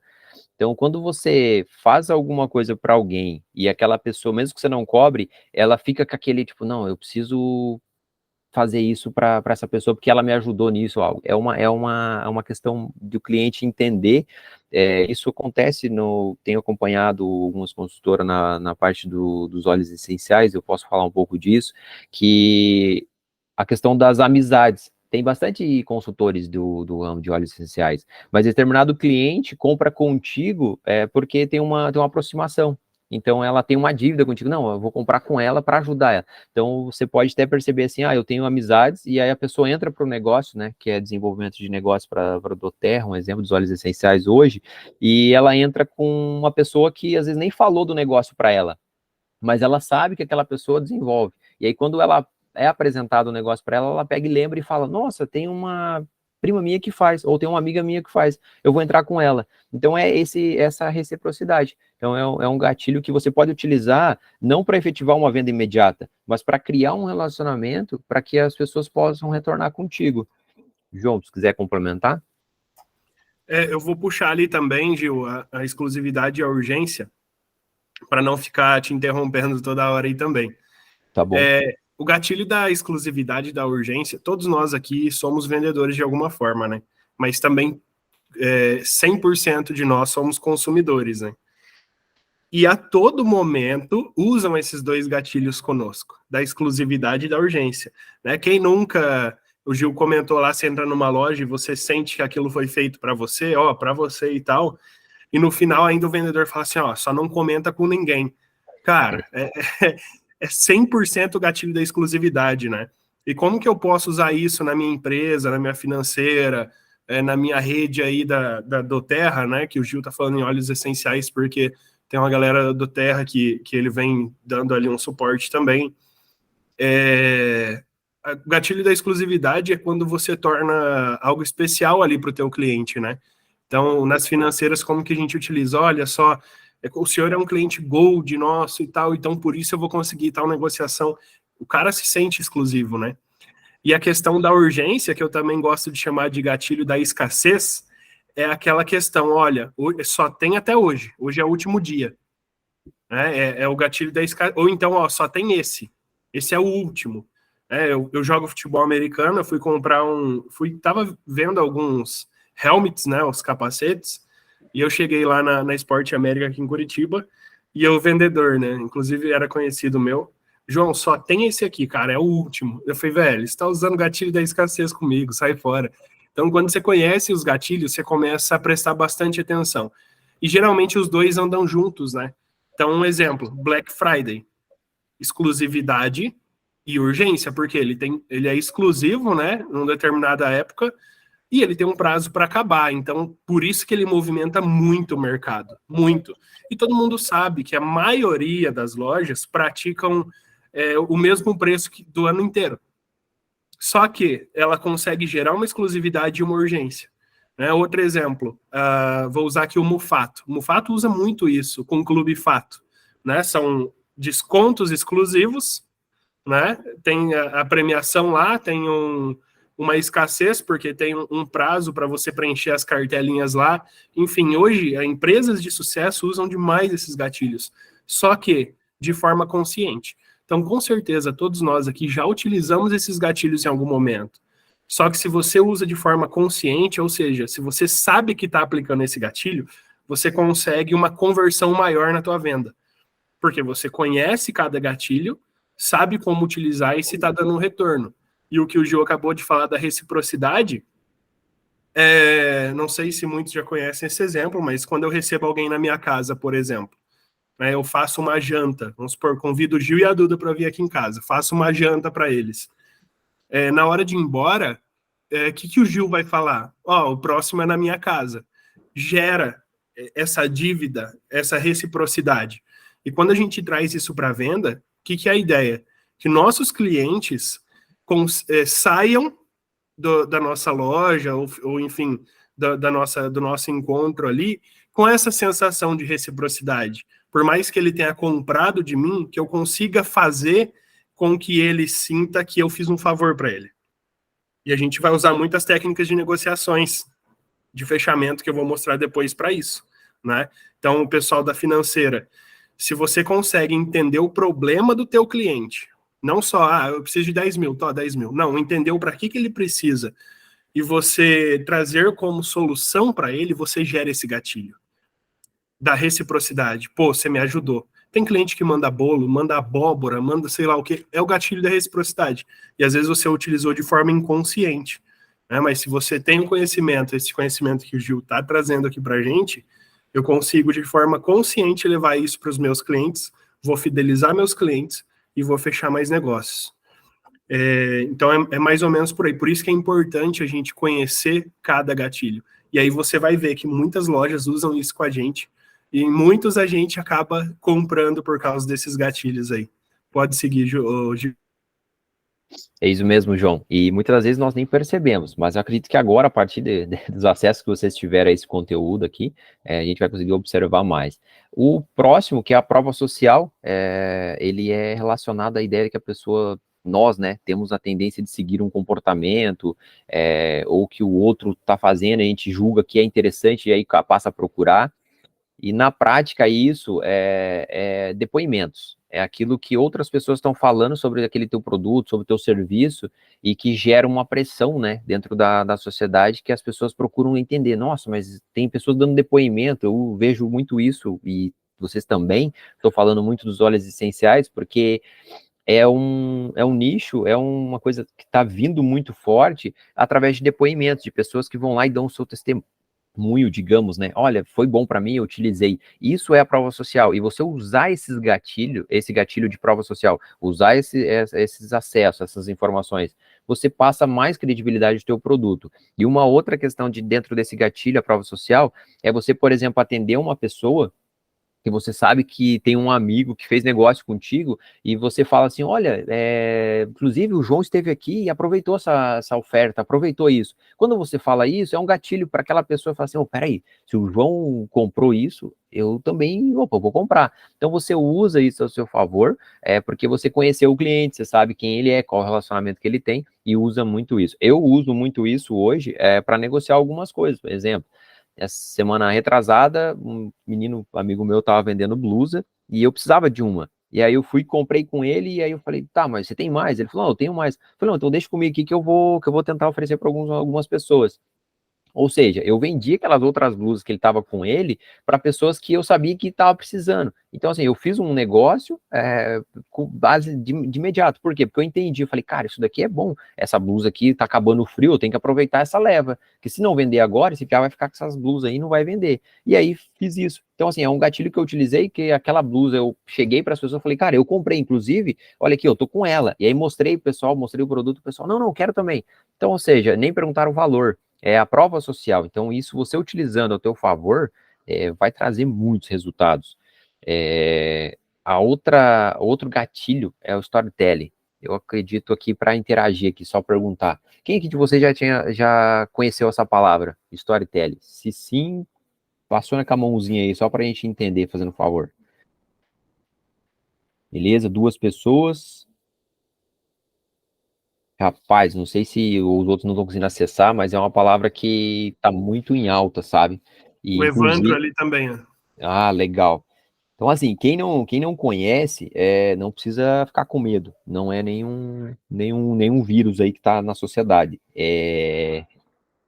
Então, quando você faz alguma coisa para alguém e aquela pessoa, mesmo que você não cobre, ela fica com aquele tipo, não, eu preciso fazer isso para essa pessoa porque ela me ajudou nisso ou algo. É uma questão do cliente entender. Isso acontece tenho acompanhado algumas consultoras na parte dos óleos essenciais, eu posso falar um pouco disso, que a questão das amizades. Tem bastante consultores do ramo de óleos essenciais, mas determinado cliente compra contigo porque tem uma aproximação. Então, ela tem uma dívida contigo. Não, eu vou comprar com ela para ajudar ela. Então, você pode até perceber assim, eu tenho amizades, e aí a pessoa entra para o negócio, né, que é desenvolvimento de negócio para a doTERRA, um exemplo dos óleos essenciais hoje, e ela entra com uma pessoa que às vezes nem falou do negócio para ela, mas ela sabe que aquela pessoa desenvolve. E aí, quando ela é apresentado o negócio para ela, ela pega e lembra e fala, nossa, tem uma prima minha que faz, ou tem uma amiga minha que faz, eu vou entrar com ela. Então, essa reciprocidade. Então, é um gatilho que você pode utilizar não para efetivar uma venda imediata, mas para criar um relacionamento para que as pessoas possam retornar contigo. João, se quiser complementar. Eu vou puxar ali também, Gil, a exclusividade e a urgência, para não ficar te interrompendo toda hora aí também. Tá bom. O gatilho da exclusividade e da urgência, todos nós aqui somos vendedores de alguma forma, né? Mas também 100% de nós somos consumidores, né? E a todo momento usam esses dois gatilhos conosco, da exclusividade e da urgência, né? Quem nunca, o Gil comentou lá, você entra numa loja e você sente que aquilo foi feito para você, para você e tal, e no final ainda o vendedor fala assim, só não comenta com ninguém. Cara, é 100% o gatilho da exclusividade, né? E como que eu posso usar isso na minha empresa, na minha financeira, na minha rede aí da doTERRA, né? Que o Gil tá falando em óleos essenciais, porque tem uma galera do doTERRA que ele vem dando ali um suporte também. O gatilho da exclusividade é quando você torna algo especial ali para o teu cliente, né? Então, nas financeiras, como que a gente utiliza? Olha só, o senhor é um cliente gold nosso e tal, então por isso eu vou conseguir tal negociação. O cara se sente exclusivo, né? E a questão da urgência, que eu também gosto de chamar de gatilho da escassez, é aquela questão, olha, só tem até hoje é o último dia. Né? É o gatilho da escassez. Ou então, só tem esse é o último. Eu jogo futebol americano, eu fui comprar tava vendo alguns helmets, né, os capacetes, e eu cheguei lá na Esporte América aqui em Curitiba, e o vendedor, né, inclusive era conhecido meu, João, só tem esse aqui, cara, é o último. Eu falei, velho, você tá usando o gatilho da escassez comigo, sai fora. Então, quando você conhece os gatilhos, você começa a prestar bastante atenção. E geralmente os dois andam juntos, né? Então, um exemplo, Black Friday, exclusividade e urgência, porque ele é exclusivo, né, numa determinada época, e ele tem um prazo para acabar. Então, por isso que ele movimenta muito o mercado, muito. E todo mundo sabe que a maioria das lojas praticam o mesmo preço do ano inteiro. Só que ela consegue gerar uma exclusividade e uma urgência. Né? Outro exemplo, vou usar aqui o Mufato. O Mufato usa muito isso com o Clube Fato. Né? São descontos exclusivos, né? Tem a premiação lá, tem uma escassez, porque tem um prazo para você preencher as cartelinhas lá. Enfim, hoje, empresas de sucesso usam demais esses gatilhos, só que de forma consciente. Então, com certeza, todos nós aqui já utilizamos esses gatilhos em algum momento. Só que se você usa de forma consciente, ou seja, se você sabe que está aplicando esse gatilho, você consegue uma conversão maior na tua venda. Porque você conhece cada gatilho, sabe como utilizar e se está dando um retorno. E o que o Gil acabou de falar da reciprocidade, não sei se muitos já conhecem esse exemplo, mas quando eu recebo alguém na minha casa, por exemplo, né, eu faço uma janta, vamos supor, convido o Gil e a Duda para vir aqui em casa, faço uma janta para eles. Na hora de ir embora, que o Gil vai falar? O próximo é na minha casa. Gera essa dívida, essa reciprocidade. E quando a gente traz isso para a venda, o que é a ideia? Que nossos clientes saiam da nossa loja, ou enfim, do nosso encontro ali, com essa sensação de reciprocidade. Por mais que ele tenha comprado de mim, que eu consiga fazer com que ele sinta que eu fiz um favor para ele. E a gente vai usar muitas técnicas de negociações, de fechamento, que eu vou mostrar depois para isso, né? Então, o pessoal da financeira, se você consegue entender o problema do teu cliente, não só, eu preciso de 10 mil, 10 mil. Não, entender para que ele precisa e você trazer como solução para ele, você gera esse gatilho da reciprocidade. Pô, você me ajudou. Tem cliente que manda bolo, manda abóbora, manda sei lá o que. É o gatilho da reciprocidade. E às vezes você utilizou de forma inconsciente. Né? Mas se você tem um conhecimento, esse conhecimento que o Gil está trazendo aqui para a gente, eu consigo de forma consciente levar isso para os meus clientes, vou fidelizar meus clientes e vou fechar mais negócios. Então é mais ou menos por aí. Por isso que é importante a gente conhecer cada gatilho. E aí você vai ver que muitas lojas usam isso com a gente. E muitos a gente acaba comprando por causa desses gatilhos aí. Pode seguir, Gil. É isso mesmo, João. E muitas das vezes nós nem percebemos, mas eu acredito que agora, a partir dos acessos que vocês tiveram a esse conteúdo aqui, a gente vai conseguir observar mais. O próximo, que é a prova social, ele é relacionado à ideia que a pessoa, nós, né, temos a tendência de seguir um comportamento, ou que o outro está fazendo, a gente julga que é interessante e aí passa a procurar. E na prática isso é depoimentos, é aquilo que outras pessoas estão falando sobre aquele teu produto, sobre o teu serviço, e que gera uma pressão, né, dentro da sociedade, que as pessoas procuram entender. Nossa, mas tem pessoas dando depoimento, eu vejo muito isso, e vocês também, estou falando muito dos óleos essenciais, porque é um nicho, é uma coisa que está vindo muito forte através de depoimentos, de pessoas que vão lá e dão o seu testemunho, digamos, né? Olha, foi bom para mim, eu utilizei. Isso é a prova social. E você usar esse gatilho de prova social, usar esses acessos, essas informações, você passa mais credibilidade do teu produto. E uma outra questão de dentro desse gatilho, a prova social, é você, por exemplo, atender uma pessoa que você sabe que tem um amigo que fez negócio contigo, e você fala assim, olha, inclusive o João esteve aqui e aproveitou essa oferta, aproveitou isso. Quando você fala isso, é um gatilho para aquela pessoa falar assim, peraí, se o João comprou isso, eu também, vou comprar. Então você usa isso ao seu favor, porque você conheceu o cliente, você sabe quem ele é, qual o relacionamento que ele tem, e usa muito isso. Eu uso muito isso hoje para negociar algumas coisas, por exemplo. Essa semana retrasada, um menino, amigo meu, tava vendendo blusa e eu precisava de uma. E aí eu fui, comprei com ele, e aí eu falei, tá, mas você tem mais? Ele falou, não, eu tenho mais. Eu falei, não, então deixa comigo aqui que eu vou tentar oferecer para algumas pessoas. Ou seja, eu vendi aquelas outras blusas que ele estava com ele para pessoas que eu sabia que estava precisando. Então, assim, eu fiz um negócio com base de imediato. Por quê? Porque eu entendi. Eu falei, cara, isso daqui é bom. Essa blusa aqui tá acabando o frio, eu tenho que aproveitar essa leva. Porque se não vender agora, esse cara vai ficar com essas blusas aí e não vai vender. E aí fiz isso. Então, assim, é um gatilho que eu utilizei, que aquela blusa eu cheguei para as pessoas e falei, cara, eu comprei, inclusive, olha aqui, eu tô com ela. E aí mostrei o pessoal, mostrei o produto, o pessoal, não, quero também. Então, ou seja, nem perguntaram o valor. É a prova social. Então, isso você utilizando ao teu favor, vai trazer muitos resultados. Outro gatilho é o storytelling. Eu acredito aqui para interagir aqui, só perguntar. Quem aqui de vocês já conheceu essa palavra, storytelling? Se sim, passou com a mãozinha aí, só para a gente entender, fazendo favor. Beleza? 2 pessoas. Rapaz, não sei se os outros não estão conseguindo acessar, mas é uma palavra que está muito em alta, sabe? E, O Evandro inclusive... ali também, ó. Ah, legal. Então, assim, quem não conhece, não precisa ficar com medo. Não é nenhum vírus aí que está na sociedade.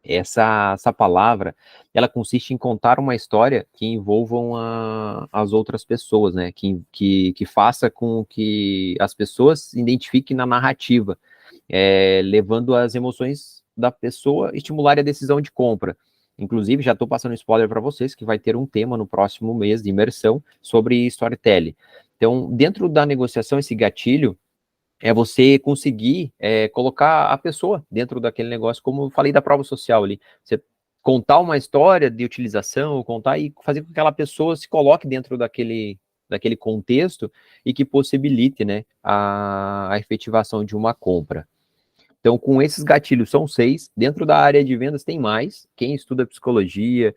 Essa palavra, ela consiste em contar uma história que envolvam as outras pessoas, né? Que faça com que as pessoas se identifiquem na narrativa, levando as emoções da pessoa e estimular a decisão de compra. Inclusive, já estou passando spoiler para vocês, que vai ter um tema no próximo mês de imersão sobre storytelling. Então, dentro da negociação, esse gatilho é você conseguir colocar a pessoa dentro daquele negócio, como eu falei da prova social ali. Você contar uma história de utilização, contar e fazer com que aquela pessoa se coloque dentro daquele contexto e que possibilite, né, a efetivação de uma compra. Então, com esses gatilhos, são 6. Dentro da área de vendas tem mais. Quem estuda psicologia,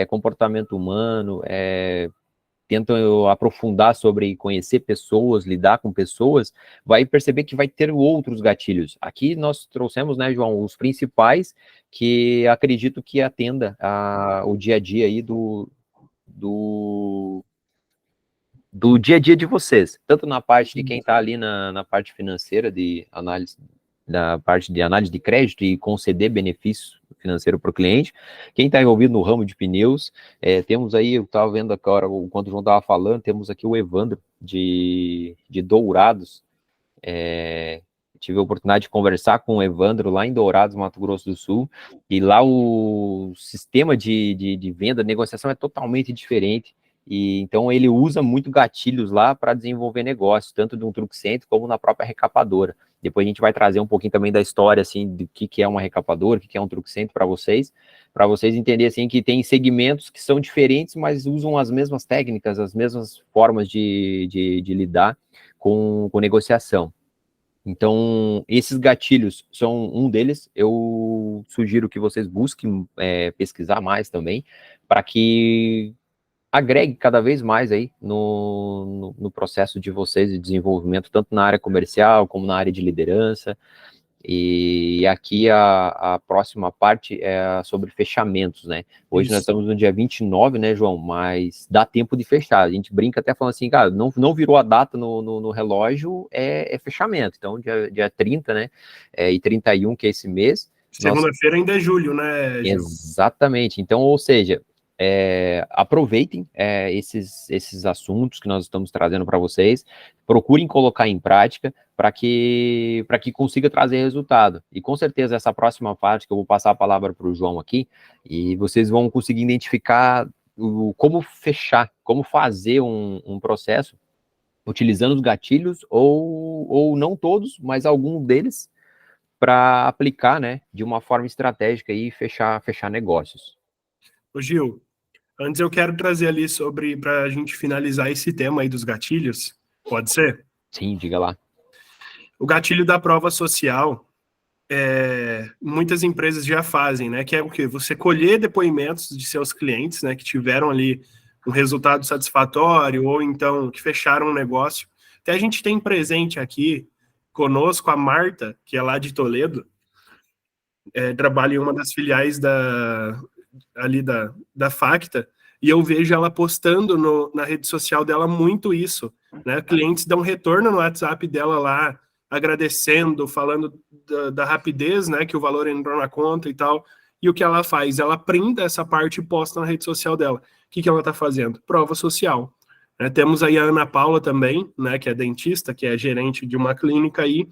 comportamento humano, tentam aprofundar sobre conhecer pessoas, lidar com pessoas, vai perceber que vai ter outros gatilhos. Aqui nós trouxemos, né, João, os principais que acredito que atenda o dia a dia aí do dia a dia de vocês, tanto na parte de quem está ali na parte financeira de análise, da parte de análise de crédito e conceder benefício financeiro para o cliente, quem está envolvido no ramo de pneus, temos aí, eu estava vendo agora, enquanto o João estava falando, temos aqui o Evandro de Dourados, tive a oportunidade de conversar com o Evandro lá em Dourados, Mato Grosso do Sul, e lá o sistema de venda, negociação é totalmente diferente, e então ele usa muito gatilhos lá para desenvolver negócios, tanto de um truck center como na própria recapadora. Depois a gente vai trazer um pouquinho também da história, assim, do que é uma recapadora, o que é um truck center para vocês entenderem, assim, que tem segmentos que são diferentes, mas usam as mesmas técnicas, as mesmas formas de lidar com negociação. Então, esses gatilhos são um deles. Eu sugiro que vocês busquem pesquisar mais também, para que agregue cada vez mais aí no processo de vocês de desenvolvimento, tanto na área comercial como na área de liderança. E aqui a próxima parte é sobre fechamentos, né? Hoje Isso. nós estamos no dia 29, né, João? Mas dá tempo de fechar. A gente brinca até falando assim, cara, não virou a data no relógio, é fechamento. Então, dia 30, né? E 31, que é esse mês. Segunda-feira ainda é julho, né, Gil? Exatamente. Então, ou seja, aproveitem esses assuntos que nós estamos trazendo para vocês, procurem colocar em prática para que consiga trazer resultado. E com certeza essa próxima parte que eu vou passar a palavra para o João aqui, e vocês vão conseguir identificar como fechar, como fazer um processo utilizando os gatilhos, ou não todos, mas algum deles, para aplicar, né, de uma forma estratégica e fechar negócios. Ô, Gil, antes eu quero trazer ali para a gente finalizar esse tema aí dos gatilhos, pode ser? Sim, diga lá. O gatilho da prova social, muitas empresas já fazem, né? Que é o quê? Você colher depoimentos de seus clientes, né? Que tiveram ali um resultado satisfatório ou então que fecharam um negócio. Até a gente tem presente aqui conosco a Marta, que é lá de Toledo, trabalha em uma das filiais da Facta, e eu vejo ela postando na rede social dela muito isso, né? Clientes dão retorno no WhatsApp dela lá, agradecendo, falando da rapidez, né, que o valor entrou na conta e tal, e o que ela faz? Ela printa essa parte e posta na rede social dela. O que ela está fazendo? Prova social. Temos aí a Ana Paula também, né, que é dentista, que é gerente de uma clínica aí,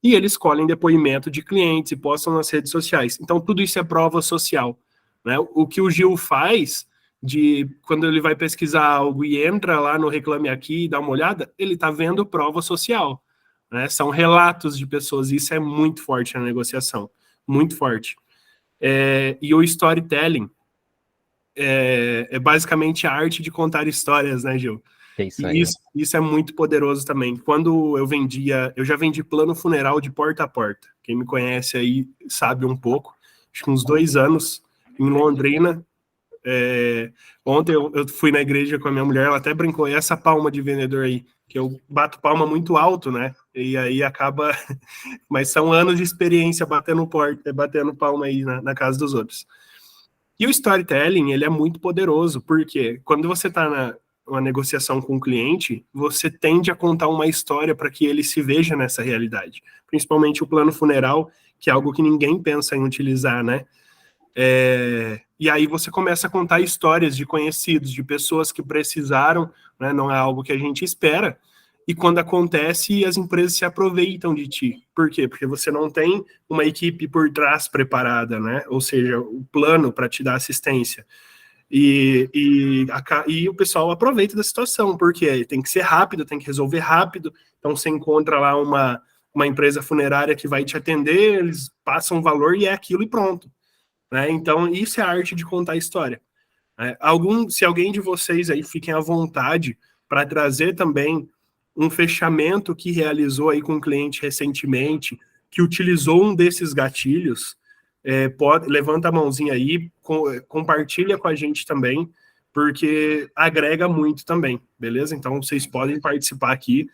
e eles colhem depoimento de clientes e postam nas redes sociais. Então, tudo isso é prova social, né? O que o Gil faz, quando ele vai pesquisar algo e entra lá no Reclame Aqui e dá uma olhada, ele está vendo prova social, né? São relatos de pessoas, e isso é muito forte na negociação, muito forte. E o storytelling é basicamente a arte de contar histórias, né, Gil? É isso aí. Isso é muito poderoso também. Quando eu já vendi plano funeral de porta a porta. Quem me conhece aí sabe um pouco. Acho que uns 2 anos, em Londrina. Ontem eu fui na igreja com a minha mulher, ela até brincou, e essa palma de vendedor aí, que eu bato palma muito alto, né? E aí acaba... Mas são anos de experiência batendo palma aí na casa dos outros. E o storytelling, ele é muito poderoso, porque quando você está uma negociação com o cliente, você tende a contar uma história para que ele se veja nessa realidade. Principalmente o plano funeral, que é algo que ninguém pensa em utilizar, né? E aí você começa a contar histórias de conhecidos, de pessoas que precisaram, né, não é algo que a gente espera, e quando acontece, as empresas se aproveitam de ti. Por quê? Porque você não tem uma equipe por trás preparada, né? Ou seja, o plano para te dar assistência. E o pessoal aproveita da situação, porque tem que ser rápido, tem que resolver rápido. Então você encontra lá uma empresa funerária que vai te atender, eles passam o valor e é aquilo e pronto. Né? Então isso é a arte de contar a história. Né? Se alguém de vocês aí fiquem à vontade para trazer também um fechamento que realizou aí com um cliente recentemente, que utilizou um desses gatilhos, levanta a mãozinha aí, compartilha com a gente também, porque agrega muito também, beleza? Então vocês podem participar aqui.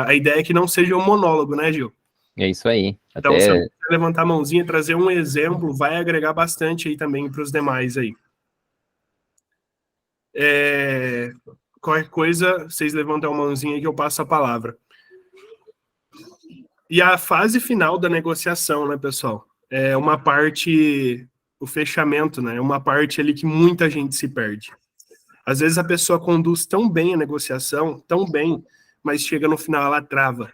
A ideia é que não seja um monólogo, né, Gil? É isso aí. Então, se você levantar a mãozinha e trazer um exemplo, vai agregar bastante aí também para os demais aí. Qualquer coisa, vocês levantam a mãozinha aí que eu passo a palavra. E a fase final da negociação, né, pessoal? É uma parte, o fechamento, né? É uma parte ali que muita gente se perde. Às vezes a pessoa conduz tão bem a negociação, tão bem, mas chega no final ela trava,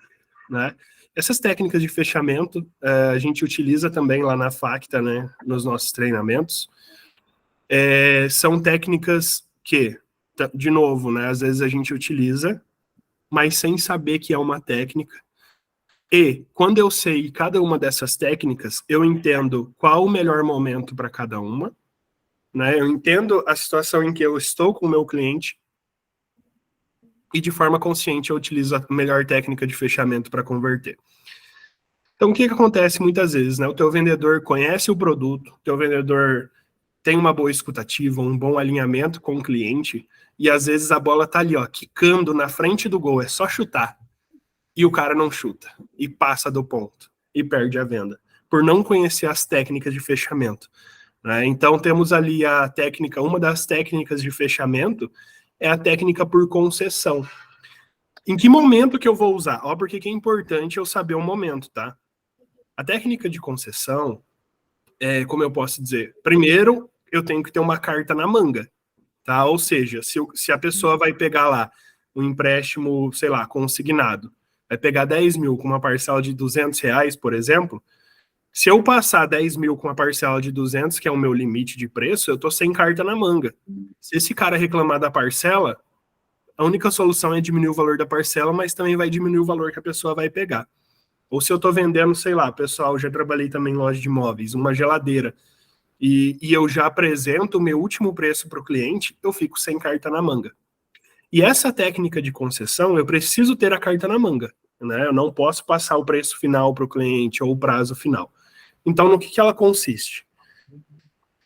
né? Essas técnicas de fechamento a gente utiliza também lá na Facta, né? Nos nossos treinamentos. São técnicas que, de novo, né? Às vezes a gente utiliza, mas sem saber que é uma técnica. E quando eu sei cada uma dessas técnicas, eu entendo qual o melhor momento para cada uma, né? Eu entendo a situação em que eu estou com o meu cliente e de forma consciente eu utilizo a melhor técnica de fechamento para converter. Então, o que acontece muitas vezes, né? O teu vendedor conhece o produto, o teu vendedor tem uma boa escutativa, um bom alinhamento com o cliente, e às vezes a bola tá ali, ó, quicando na frente do gol, é só chutar. E o cara não chuta, e passa do ponto, e perde a venda, por não conhecer as técnicas de fechamento. Né? Então, temos ali a técnica, uma das técnicas de fechamento é a técnica por concessão. Em que momento que eu vou usar? Ó, porque que é importante eu saber o momento, tá? A técnica de concessão, como eu posso dizer? Primeiro, eu tenho que ter uma carta na manga, tá? Ou seja, se a pessoa vai pegar lá um empréstimo, sei lá, consignado, vai pegar 10 mil com uma parcela de R$200, por exemplo, se eu passar 10 mil com uma parcela de 200, que é o meu limite de preço, eu tô sem carta na manga. Se esse cara reclamar da parcela, a única solução é diminuir o valor da parcela, mas também vai diminuir o valor que a pessoa vai pegar. Ou se eu tô vendendo, sei lá, pessoal, já trabalhei também em loja de imóveis, uma geladeira, e eu já apresento o meu último preço para o cliente, eu fico sem carta na manga. E essa técnica de concessão, eu preciso ter a carta na manga, né? Eu não posso passar o preço final para o cliente ou o prazo final. Então, no que ela consiste?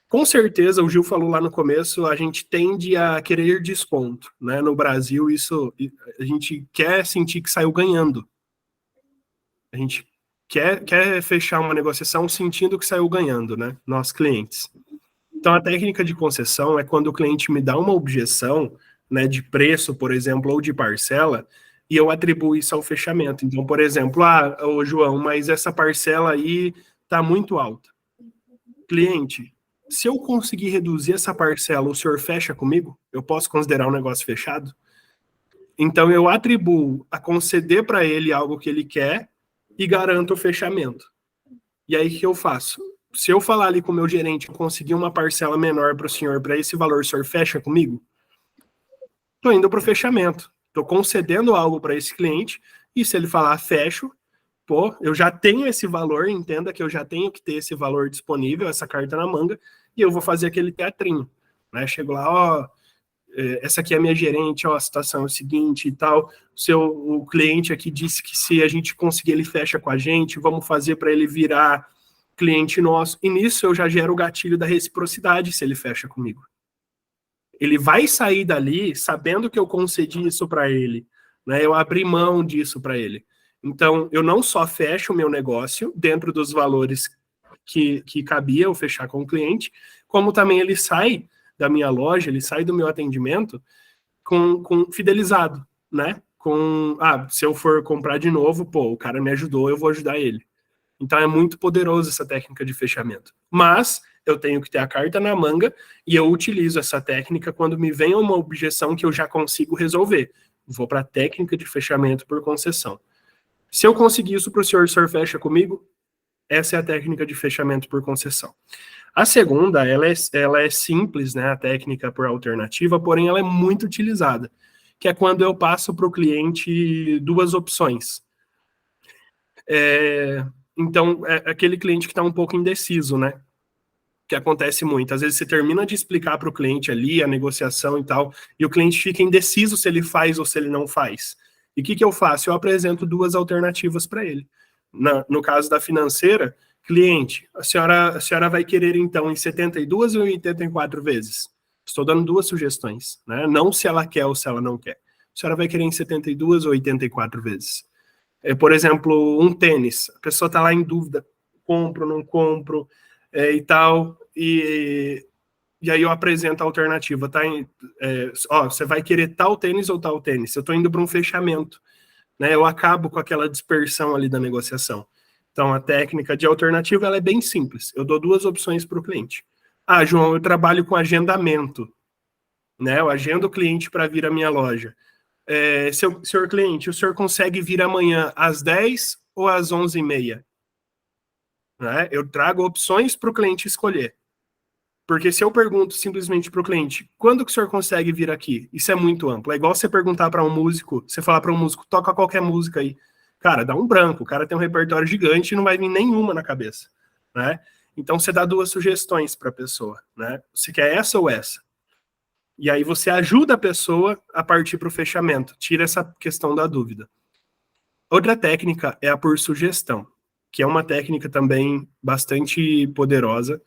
Com certeza, o Gil falou lá no começo, a gente tende a querer desconto, né? No Brasil, isso a gente quer sentir que saiu ganhando. A gente quer fechar uma negociação sentindo que saiu ganhando, né? Nós clientes. Então, a técnica de concessão é quando o cliente me dá uma objeção, né, de preço, por exemplo, ou de parcela, e eu atribuo isso ao fechamento. Então, por exemplo, ô João, mas essa parcela aí está muito alta. Cliente, se eu conseguir reduzir essa parcela, o senhor fecha comigo? Eu posso considerar um negócio fechado? Então, eu atribuo a conceder para ele algo que ele quer e garanto o fechamento. E aí, o que eu faço? Se eu falar ali com o meu gerente, eu conseguir uma parcela menor para o senhor, para esse valor, o senhor fecha comigo? Estou indo para o fechamento. Estou concedendo algo para esse cliente, e se ele falar fecho, pô, eu já tenho esse valor, entenda que eu já tenho que ter esse valor disponível, essa carta na manga, e eu vou fazer aquele teatrinho. Né? Chego lá, ó, essa aqui é a minha gerente, ó, a situação é o seguinte e tal, o cliente aqui disse que se a gente conseguir, ele fecha com a gente, vamos fazer para ele virar cliente nosso, e nisso eu já gero o gatilho da reciprocidade se ele fecha comigo. Ele vai sair dali sabendo que eu concedi isso para ele, né? Eu abri mão disso para ele. Então, eu não só fecho o meu negócio dentro dos valores que cabia eu fechar com o cliente, como também ele sai da minha loja, ele sai do meu atendimento com fidelizado, né? Se eu for comprar de novo, pô, o cara me ajudou, eu vou ajudar ele. Então é muito poderoso essa técnica de fechamento. Mas eu tenho que ter a carta na manga e eu utilizo essa técnica quando me vem uma objeção que eu já consigo resolver. Vou para a técnica de fechamento por concessão. Se eu conseguir isso para o senhor fecha comigo? Essa é a técnica de fechamento por concessão. A segunda, ela é simples, né, a técnica por alternativa, porém ela é muito utilizada, que é quando eu passo para o cliente duas opções. Então, é aquele cliente que está um pouco indeciso, né? Que acontece muito. Às vezes você termina de explicar para o cliente ali a negociação e tal, e o cliente fica indeciso se ele faz ou se ele não faz. E o que eu faço? Eu apresento duas alternativas para ele. No caso da financeira, cliente, a senhora vai querer então em 72 ou em 84 vezes? Estou dando duas sugestões, né? Não se ela quer ou se ela não quer. A senhora vai querer em 72 ou 84 vezes? Por exemplo, um tênis. A pessoa está lá em dúvida, compro, não compro, e tal, e aí eu apresento a alternativa, tá? Você vai querer tal tênis ou tal tênis? Eu estou indo para um fechamento, né? Eu acabo com aquela dispersão ali da negociação. Então, a técnica de alternativa ela é bem simples. Eu dou duas opções para o cliente. Ah, João, eu trabalho com agendamento, né? Eu agendo o cliente para vir à minha loja. Senhor cliente, o senhor consegue vir amanhã às 10 ou às 11h30? Né? Eu trago opções para o cliente escolher. Porque se eu pergunto simplesmente para o cliente, quando que o senhor consegue vir aqui? Isso é muito amplo. É igual você perguntar para um músico, você falar para um músico, toca qualquer música aí. Cara, dá um branco. O cara tem um repertório gigante e não vai vir nenhuma na cabeça. Né? Então você dá duas sugestões para a pessoa. Né? Você quer essa ou essa? E aí você ajuda a pessoa a partir para o fechamento. Tira essa questão da dúvida. Outra técnica é a por sugestão, que é uma técnica também bastante poderosa,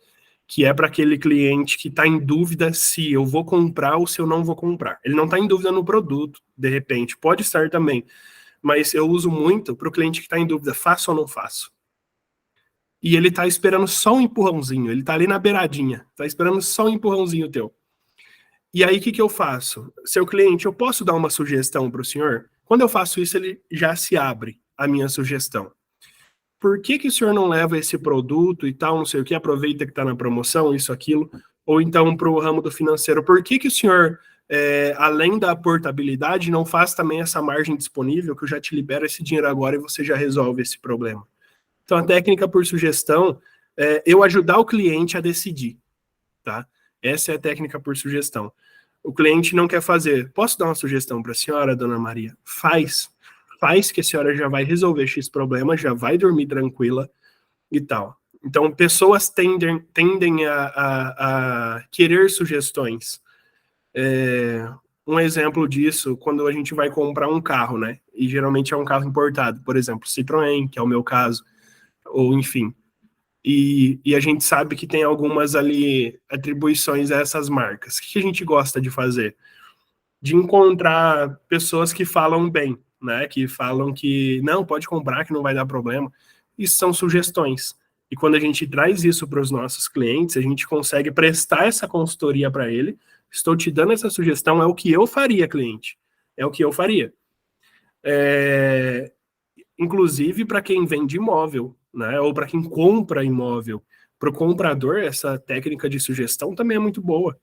que é para aquele cliente que está em dúvida se eu vou comprar ou se eu não vou comprar. Ele não está em dúvida no produto, de repente, pode estar também, mas eu uso muito para o cliente que está em dúvida, faço ou não faço. E ele está esperando só um empurrãozinho, ele está ali na beiradinha, está esperando só um empurrãozinho teu. E aí, o que eu faço? Seu cliente, eu posso dar uma sugestão para o senhor? Quando eu faço isso, ele já se abre a minha sugestão. Por que o senhor não leva esse produto e tal, não sei o que, aproveita que está na promoção, isso, aquilo, ou então para o ramo do financeiro, por que o senhor, além da portabilidade, não faz também essa margem disponível, que eu já te libero esse dinheiro agora e você já resolve esse problema? Então, a técnica por sugestão é eu ajudar o cliente a decidir, tá? Essa é a técnica por sugestão. O cliente não quer fazer. Posso dar uma sugestão para a senhora, dona Maria? Faz que a senhora já vai resolver X problema, já vai dormir tranquila e tal. Então, pessoas tendem a querer sugestões. Um exemplo disso, quando a gente vai comprar um carro, né? E geralmente é um carro importado, por exemplo, Citroën, que é o meu caso, ou enfim. E a gente sabe que tem algumas ali atribuições a essas marcas. O que a gente gosta de fazer? De encontrar pessoas que falam bem, né? Que falam que não, pode comprar, que não vai dar problema. Isso são sugestões. E quando a gente traz isso para os nossos clientes, a gente consegue prestar essa consultoria para ele. Estou te dando essa sugestão, é o que eu faria, cliente. É o que eu faria. Inclusive para quem vende imóvel, né? Ou para quem compra imóvel. Para o comprador, essa técnica de sugestão também é muito boa,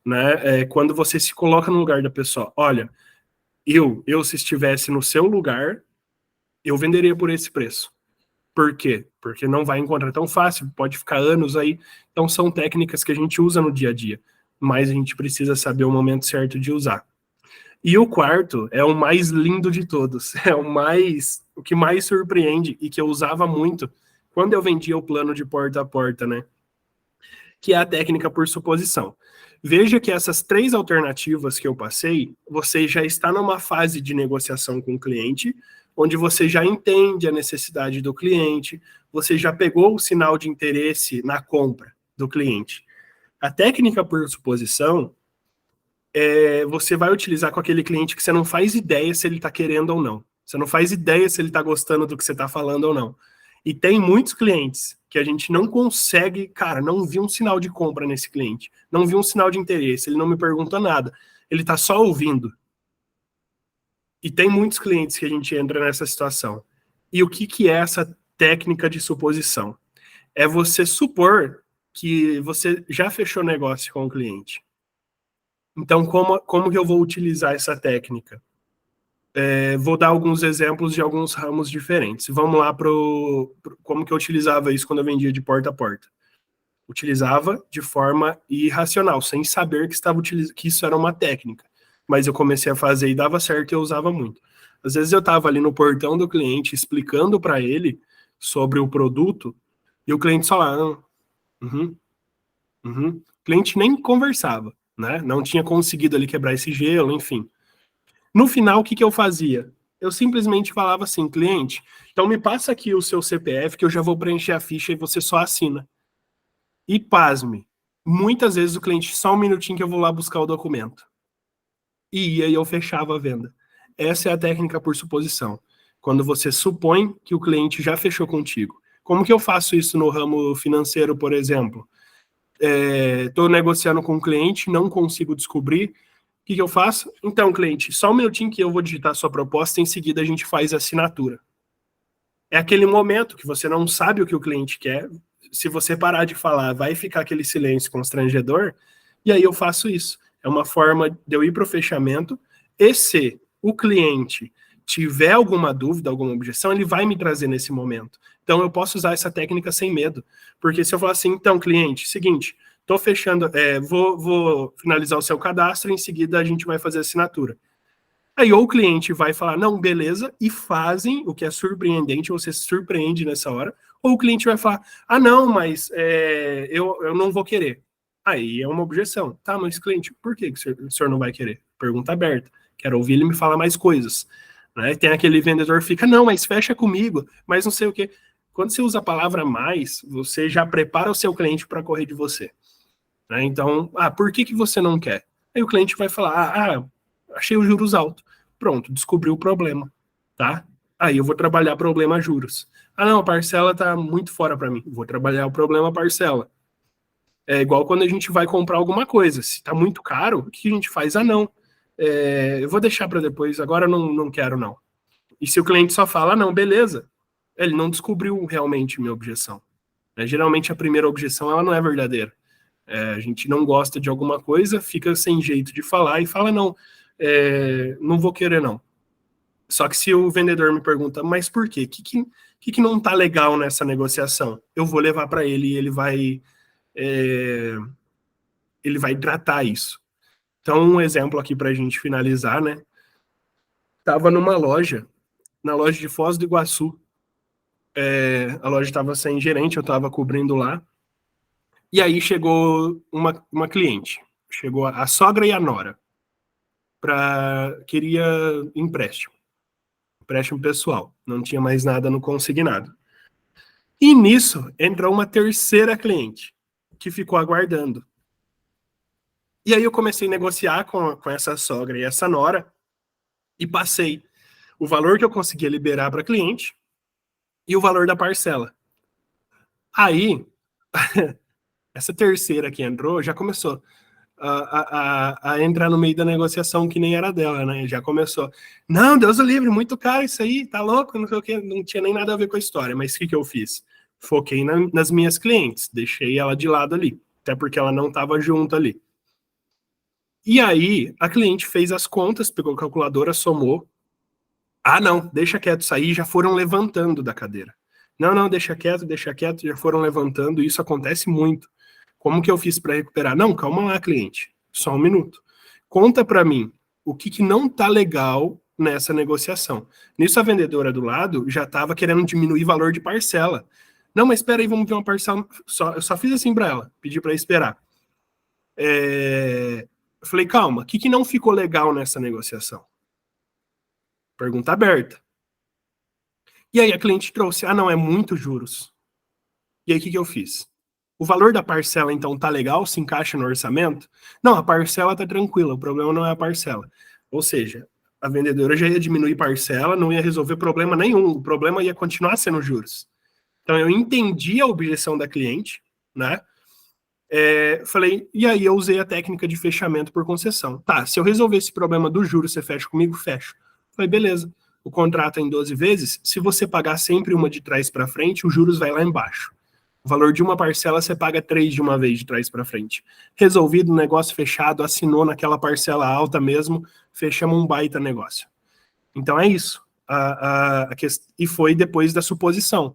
né? Quando você se coloca no lugar da pessoa, olha, eu se estivesse no seu lugar, eu venderia por esse preço. Por quê? Porque não vai encontrar tão fácil, pode ficar anos aí. Então são técnicas que a gente usa no dia a dia, mas a gente precisa saber o momento certo de usar. E o quarto é o mais lindo de todos, é o que mais surpreende e que eu usava muito quando eu vendia o plano de porta a porta, né? Que é a técnica por suposição. Veja que essas três alternativas que eu passei, você já está numa fase de negociação com o cliente, onde você já entende a necessidade do cliente, você já pegou o sinal de interesse na compra do cliente. A técnica por suposição você vai utilizar com aquele cliente que você não faz ideia se ele está querendo ou não. Você não faz ideia se ele está gostando do que você está falando ou não. E tem muitos clientes que a gente não consegue, cara, não vi um sinal de compra nesse cliente, não vi um sinal de interesse, ele não me pergunta nada, ele está só ouvindo. E tem muitos clientes que a gente entra nessa situação. E o que é essa técnica de suposição? É você supor que você já fechou negócio com o cliente. Então, como que eu vou utilizar essa técnica? Vou dar alguns exemplos de alguns ramos diferentes. Vamos lá como que eu utilizava isso quando eu vendia de porta a porta. Utilizava de forma irracional, sem saber que isso era uma técnica. Mas eu comecei a fazer e dava certo e eu usava muito. Às vezes eu estava ali no portão do cliente explicando para ele sobre o produto e o cliente só lá, uhum. O cliente nem conversava, né? Não tinha conseguido ali quebrar esse gelo, enfim. No final, o que eu fazia? Eu simplesmente falava assim, cliente, então me passa aqui o seu CPF que eu já vou preencher a ficha e você só assina. E pasme, muitas vezes o cliente, só um minutinho que eu vou lá buscar o documento. E aí eu fechava a venda. Essa é a técnica por suposição. Quando você supõe que o cliente já fechou contigo. Como que eu faço isso no ramo financeiro, por exemplo? Estou negociando com um cliente, não consigo descobrir. O que eu faço? Então, cliente, só um minutinho que eu vou digitar a sua proposta, em seguida a gente faz a assinatura. É aquele momento que você não sabe o que o cliente quer. Se você parar de falar, vai ficar aquele silêncio constrangedor, e aí eu faço isso. É uma forma de eu ir para o fechamento, e se o cliente tiver alguma dúvida, alguma objeção, ele vai me trazer nesse momento. Então eu posso usar essa técnica sem medo, porque se eu falar assim, então, cliente, seguinte, estou fechando, vou finalizar o seu cadastro, em seguida a gente vai fazer a assinatura. Aí ou o cliente vai falar, não, beleza, e fazem, o que é surpreendente, você se surpreende nessa hora, ou o cliente vai falar, ah, não, mas eu não vou querer. Aí é uma objeção. Tá, mas cliente, por que o senhor não vai querer? Pergunta aberta. Quero ouvir ele me falar mais coisas. Né? Tem aquele vendedor que fica, não, mas fecha comigo, mas não sei o quê. Quando você usa a palavra mais, você já prepara o seu cliente para correr de você. Né? Então, por que você não quer? Aí o cliente vai falar, achei os juros altos. Pronto, descobriu o problema. Tá? Aí eu vou trabalhar problema juros. Ah, não, a parcela está muito fora para mim. Vou trabalhar o problema parcela. É igual quando a gente vai comprar alguma coisa. Se está muito caro, o que a gente faz? Ah, não. Eu vou deixar para depois, agora não quero, não. E se o cliente só fala, não, beleza, ele não descobriu realmente minha objeção. Geralmente a primeira objeção ela não é verdadeira. A gente não gosta de alguma coisa, fica sem jeito de falar e fala, não, não vou querer, não. Só que se o vendedor me pergunta, mas por quê? O que não está legal nessa negociação? Eu vou levar para ele e ele vai tratar isso. Então, um exemplo aqui para a gente finalizar, né? Estava numa loja, na loja de Foz do Iguaçu. A loja estava sem gerente, eu estava cobrindo lá. E aí chegou uma cliente. Chegou a sogra e a nora. Queria empréstimo. Empréstimo pessoal. Não tinha mais nada no consignado. E nisso entrou uma terceira cliente, que ficou aguardando. E aí eu comecei a negociar com essa sogra e essa nora, e passei o valor que eu conseguia liberar para cliente e o valor da parcela. Aí, essa terceira que entrou já começou a entrar no meio da negociação que nem era dela, né? Já começou, não, Deus o livre, muito caro isso aí, tá louco, não sei o quê, não tinha nem nada a ver com a história, mas o que eu fiz? Foquei nas minhas clientes, deixei ela de lado ali, até porque ela não estava junto ali. E aí, a cliente fez as contas, pegou a calculadora, somou. Ah, não, deixa quieto, isso aí já foram levantando da cadeira. Não, deixa quieto, já foram levantando, isso acontece muito. Como que eu fiz para recuperar? Não, calma lá, cliente, só um minuto. Conta para mim o que não tá legal nessa negociação. Nisso a vendedora do lado já estava querendo diminuir o valor de parcela. Não, mas espera aí, vamos ver uma parcela. Eu só fiz assim para ela, pedi para esperar. Eu falei, calma, o que não ficou legal nessa negociação? Pergunta aberta. E aí a cliente trouxe, não, é muito juros. E aí o que eu fiz? O valor da parcela, então, tá legal? Se encaixa no orçamento? Não, a parcela tá tranquila, o problema não é a parcela. Ou seja, a vendedora já ia diminuir parcela, não ia resolver problema nenhum, o problema ia continuar sendo juros. Então eu entendi a objeção da cliente, né? Falei, e aí eu usei a técnica de fechamento por concessão. Tá, se eu resolver esse problema do juros, você fecha comigo? Fecho. Falei, beleza. O contrato é em 12 vezes, se você pagar sempre uma de trás para frente, os juros vai lá embaixo. O valor de uma parcela você paga 3 de uma vez, de trás para frente. Resolvido, negócio fechado, assinou naquela parcela alta mesmo, fechamos um baita negócio. Então é isso. E foi depois da suposição.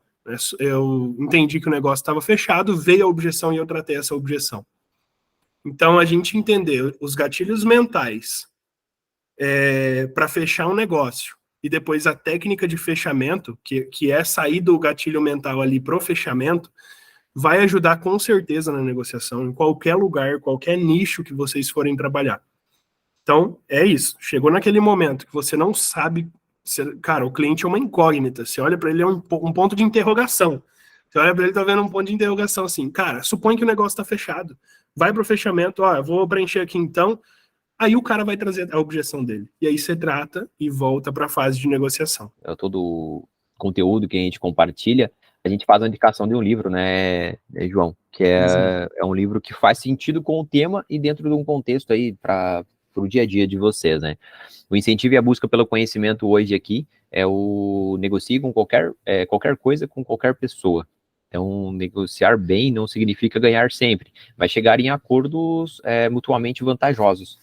Eu entendi que o negócio estava fechado, veio a objeção e eu tratei essa objeção. Então a gente entender os gatilhos mentais para fechar um negócio e depois a técnica de fechamento, que é sair do gatilho mental ali pro fechamento, vai ajudar com certeza na negociação, em qualquer lugar, qualquer nicho que vocês forem trabalhar. Então, é isso. Chegou naquele momento que você não sabe... Cara, o cliente é uma incógnita. Você olha para ele, é um ponto de interrogação. Você olha para ele, tá vendo um ponto de interrogação assim. Cara, supõe que o negócio está fechado. Vai para o fechamento, ó, eu vou preencher aqui então. Aí o cara vai trazer a objeção dele. E aí você trata e volta para a fase de negociação. Todo o conteúdo que a gente compartilha, a gente faz uma indicação de um livro, né, João? Que é um livro que faz sentido com o tema e dentro de um contexto aí para o dia a dia de vocês, né? O incentivo e a busca pelo conhecimento hoje aqui é o negocie com qualquer coisa com qualquer pessoa. Então, negociar bem não significa ganhar sempre, mas chegar em acordos mutuamente vantajosos.